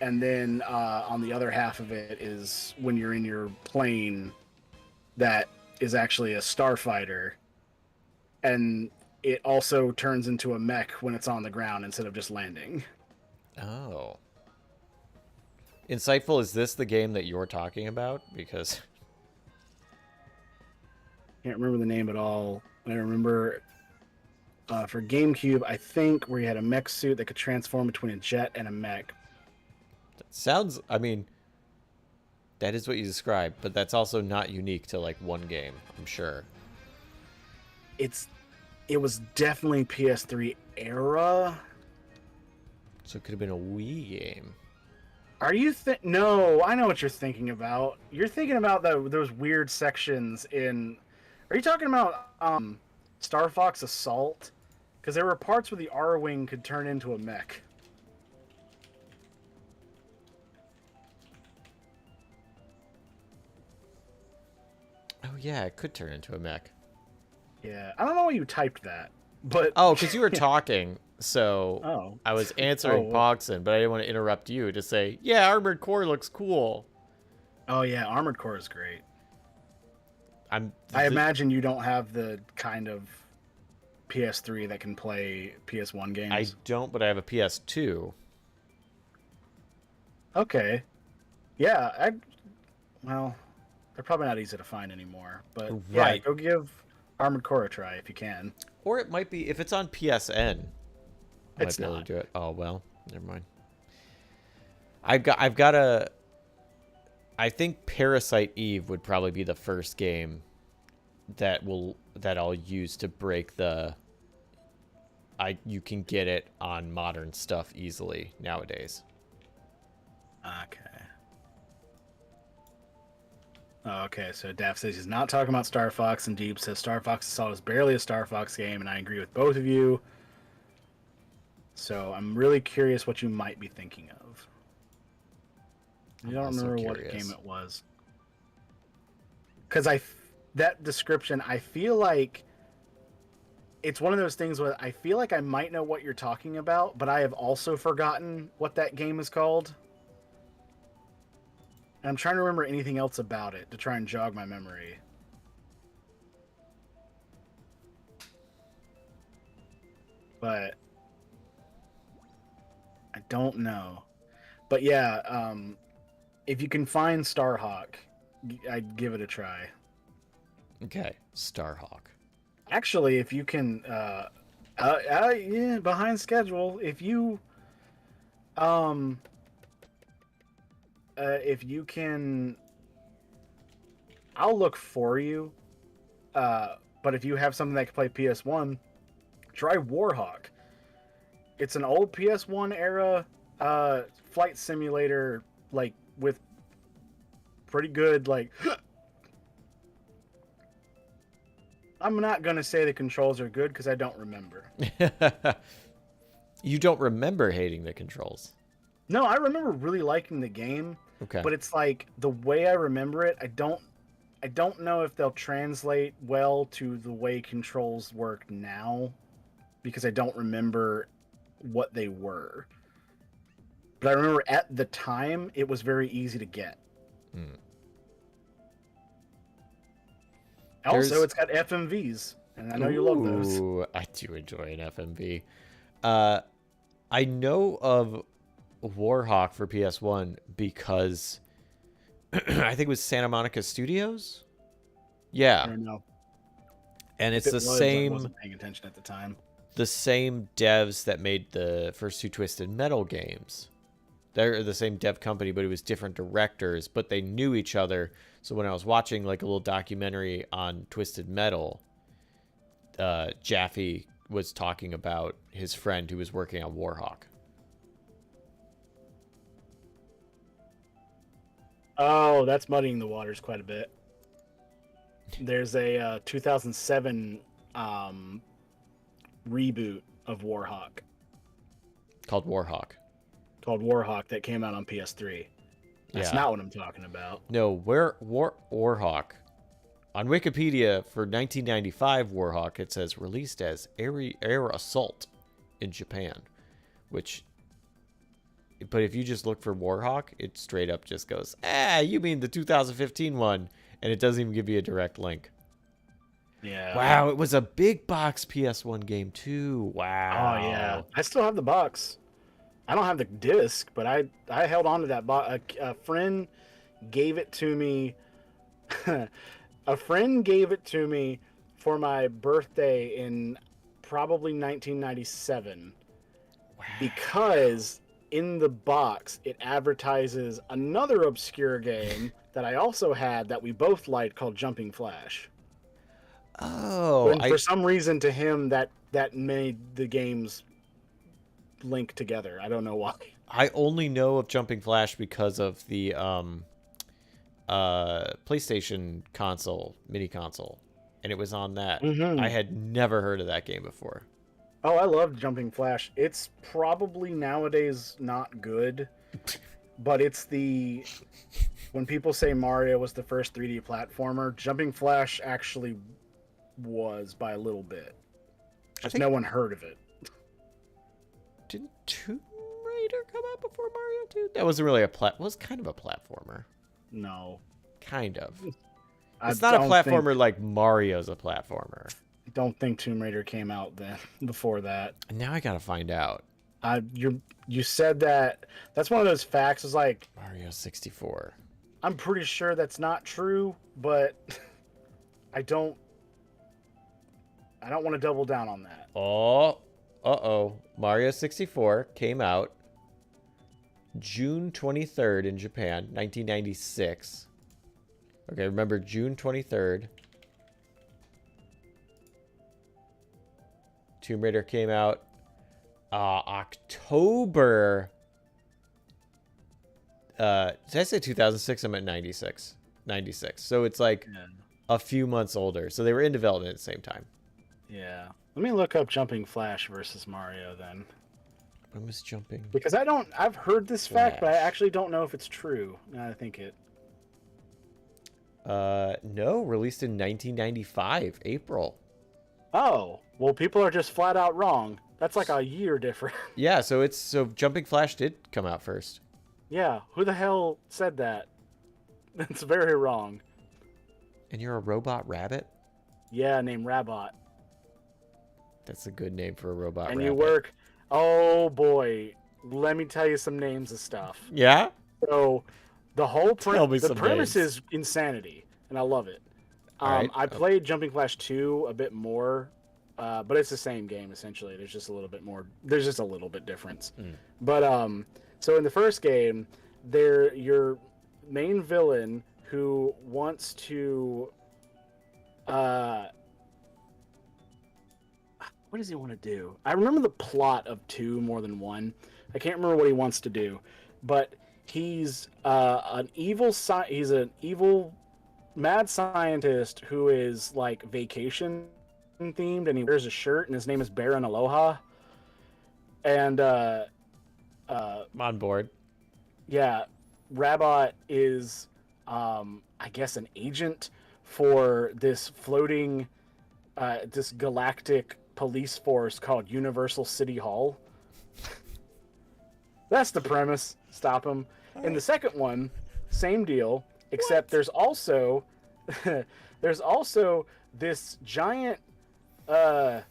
And then on the other half of it is when you're in your plane that is actually a starfighter, and it also turns into a mech when it's on the ground instead of just landing. Oh. Insightful, is this the game that you're talking about? Because can't remember the name at all. I remember for GameCube, I think, where you had a mech suit that could transform between a jet and a mech. that sounds, I mean, that is what you described, but that's also not unique to like one game, I'm sure. It was definitely PS3 era. So it could have been a Wii game. Are you No, I know what you're thinking about. You're thinking about those weird sections in. Are you talking about Star Fox Assault? Because there were parts where the R-Wing could turn into a mech. Oh yeah, it could turn into a mech. Yeah, I don't know why you typed that, but Oh, because you were talking, so oh. I was answering Pogson, but I didn't want to interrupt you to say, yeah, Armored Core looks cool. Oh yeah, Armored Core is great. I imagine you don't have the kind of PS3 that can play PS1 games. I don't, but I have a PS2. Okay. Yeah, well, they're probably not easy to find anymore, but yeah, go give Armored Core a try if you can. Or it might be, if it's on PSN, I It's might be able not. to do it. Oh, well, never mind. I've got a... I think Parasite Eve would probably be the first game that I'll use to break the... you can get it on modern stuff easily nowadays. Okay, so Daff says he's not talking about Star Fox, and Deep says Star Fox Assault is barely a Star Fox game, and I agree with both of you. So I'm really curious what you might be thinking of. I don't remember what game it was. Because that description, I feel like it's one of those things where I feel like I might know what you're talking about, but I have also forgotten what that game is called. And I'm trying to remember anything else about it to try and jog my memory. But I don't know. But yeah, if you can find Starhawk, I'd give it a try. Okay, Starhawk. Actually, if you can, yeah, behind schedule. If you can, I'll look for you. But if you have something that can play PS1, try Warhawk. It's an old PS1 era flight simulator, like with pretty good like. I'm not gonna say the controls are good because I don't remember. You don't remember hating the controls? No, I remember really liking the game. Okay. But it's like the way I remember it, I don't I don't know if they'll translate well to the way controls work now, because I don't remember what they were. But I remember at the time it was very easy to get. Also, it's got FMVs, and I know you love those. I do enjoy an FMV. I know of Warhawk for PS1 because I think it was Santa Monica Studios. Yeah. I don't know. And it's the same. I wasn't paying attention at the time. The same devs that made the first 2 Twisted Metal games. They're the same dev company, but it was different directors, but they knew each other. So when I was watching like a little documentary on Twisted Metal, Jaffe was talking about his friend who was working on Warhawk. Oh, that's muddying the waters quite a bit. There's a 2007 reboot of Warhawk. Called Warhawk That came out on PS3. That's Yeah. not what I'm talking about. No, Warhawk. On Wikipedia for 1995 Warhawk, it says released as Air Assault in Japan, which... But if you just look for Warhawk, it straight up just goes, you mean the 2015 one, and it doesn't even give you a direct link. Yeah. Wow, it was a big box PS1 game too. Wow. Oh yeah. I still have the box. I don't have the disc, but I held on to that box. A friend gave it to me. A friend gave it to me for my birthday in probably 1997. Wow. Because in the box it advertises another obscure game that I also had that we both liked called Jumping Flash. Oh, And for some reason to him that made the games link together. I don't know why. I only know of Jumping Flash because of the PlayStation console, mini console, and it was on that. Mm-hmm. I had never heard of that game before. Oh, I loved Jumping Flash. It's probably nowadays not good, but it's the... When people say Mario was the first 3D platformer, Jumping Flash actually was by a little bit. Just no one heard of it. Didn't Tomb Raider come out before Mario 2? That wasn't really was kind of a platformer. No. Kind of. I It's not a don't platformer like Mario's a platformer. I don't think Tomb Raider came out then before that. And now I gotta find out. You said that. That's one of those facts. Is like Mario 64. I'm pretty sure that's not true, but I don't want to double down on that. Oh, Mario 64 came out June 23rd in Japan, 1996. Okay, remember June 23rd. Tomb Raider came out October. Did I say 2006? I'm at 96. 96. So it's like a few months older. So they were in development at the same time. Yeah. Let me look up Jumping Flash versus Mario then. When was Jumping? Because I've heard this fact, but I actually don't know if it's true. Now I think it. No, released in 1995, April. Oh, well, people are just flat out wrong. That's like a year different. Yeah, so Jumping Flash did come out first. Yeah, who the hell said that? That's very wrong. And you're a robot rabbit? Yeah, named Rabot. That's a good name for a robot rabbit. And you work... Oh, boy. Let me tell you some names of stuff. Yeah? So, the whole the premise is insanity, and I love it. Right. I played Jumping Flash 2 a bit more, but it's the same game, essentially. There's just a little bit more... There's just a little bit difference. But, so in the first game, your main villain who wants to... what does he want to do? I remember the plot of 2 more than 1. I can't remember what he wants to do, but he's an evil mad scientist who is like vacation themed, and he wears a shirt, and his name is Baron Aloha. And I'm on board. Yeah, Rabot is I guess an agent for this floating, this galactic police force called Universal City Hall. That's the premise. Stop him. In the second one, same deal, except there's also this giant God,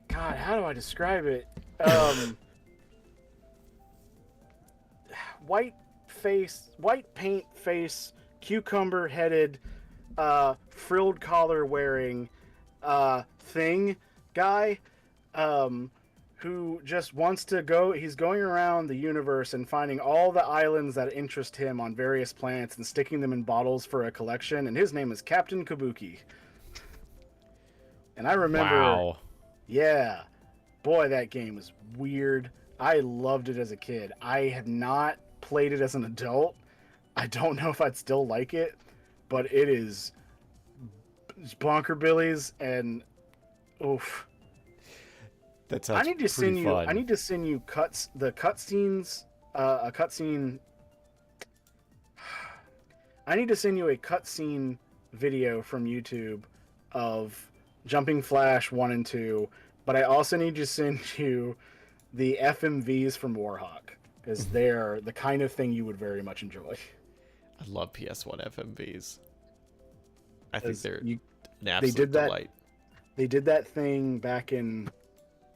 how do I describe it? White paint face, cucumber headed, frilled collar wearing thing guy who just wants to go. He's going around the universe and finding all the islands that interest him on various planets and sticking them in bottles for a collection, and his name is Captain Kabuki. And I remember, wow. Yeah, boy, that game was weird. I loved it as a kid. I have not played it as an adult. I don't know if I'd still like it, but it's bonkerbillies and oof. That sounds pretty fun. I need to send you cutscenes. A cutscene. I need to send you a cutscene video from YouTube of Jumping Flash 1 and 2, but I also need to send you the FMVs from Warhawk, because they're the kind of thing you would very much enjoy. I love PS1 FMVs. I think they're an they absolute did that, delight. They did that thing back in,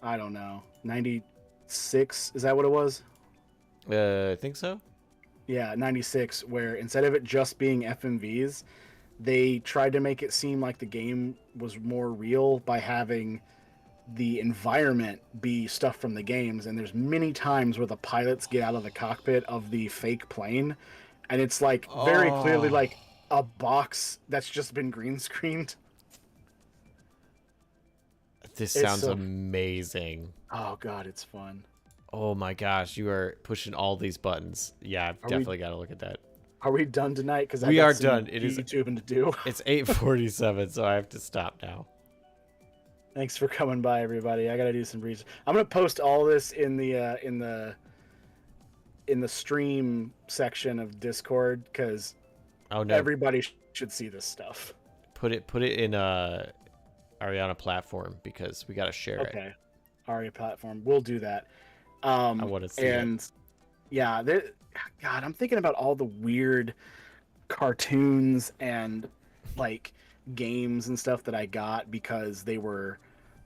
I don't know, 96? Is that what it was? I think so. Yeah, 96, where instead of it just being FMVs, they tried to make it seem like the game was more real by having the environment be stuff from the games. And there's many times where the pilots get out of the cockpit of the fake plane, and it's like very clearly like a box that's just been green screened. This sounds amazing. Oh god, it's fun. Oh my gosh, you are pushing all these buttons. Yeah, I've definitely got to look at that. Are we done tonight? Because we are done. It is YouTube to do. It's 8:47, so I have to stop now. Thanks for coming by, everybody. I gotta do some research. I'm gonna post all this in the stream section of Discord, because everybody should see this stuff. Put it in Ariana platform, because we gotta share it. Okay, Aria platform. We'll do that. I want to see it. Yeah, God, I'm thinking about all the weird cartoons and like games and stuff that I got because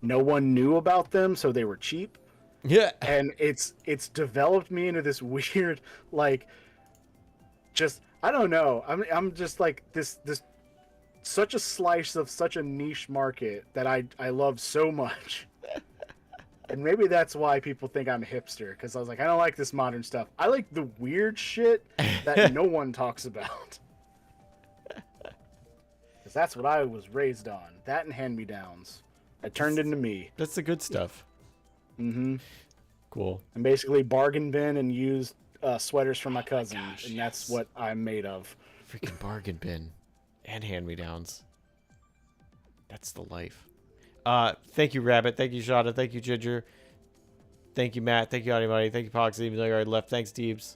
no one knew about them, so they were cheap. Yeah. And it's developed me into this weird, like, just, I don't know. I'm just like this such a slice of such a niche market that I love so much. And maybe that's why people think I'm a hipster, because I was like, I don't like this modern stuff. I like the weird shit that no one talks about. Because that's what I was raised on. That and hand-me-downs. It turned into me. That's the good stuff. Mm-hmm. Cool. And basically bargain bin and used sweaters from my cousin, and that's what I'm made of. Freaking bargain bin. And hand-me-downs. That's the life. Thank you, Rabbit. Thank you, Shada. Thank you, Ginger. Thank you, Matt. Thank you, Anybody. Thank you, Poxy. Even though you already left. Thanks, Deebs.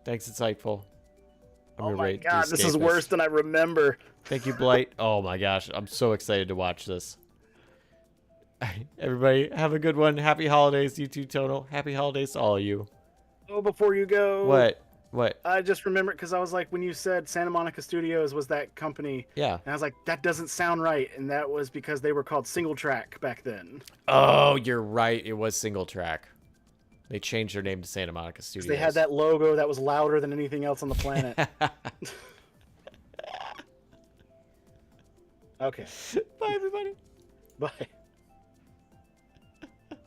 Thanks, Insightful. Oh my god, this is worse than I remember. Thank you, Blight. Oh my gosh, I'm so excited to watch this. Everybody, have a good one. Happy holidays, you too, Tonal. Happy holidays to all of you. Oh, before you go. What? I just remembered because I was like, when you said Santa Monica Studios was that company. Yeah. And I was like, that doesn't sound right. And that was because they were called Single Track back then. Oh, you're right. It was Single Track. They changed their name to Santa Monica Studios. They had that logo that was louder than anything else on the planet. Okay. Bye, everybody. Bye.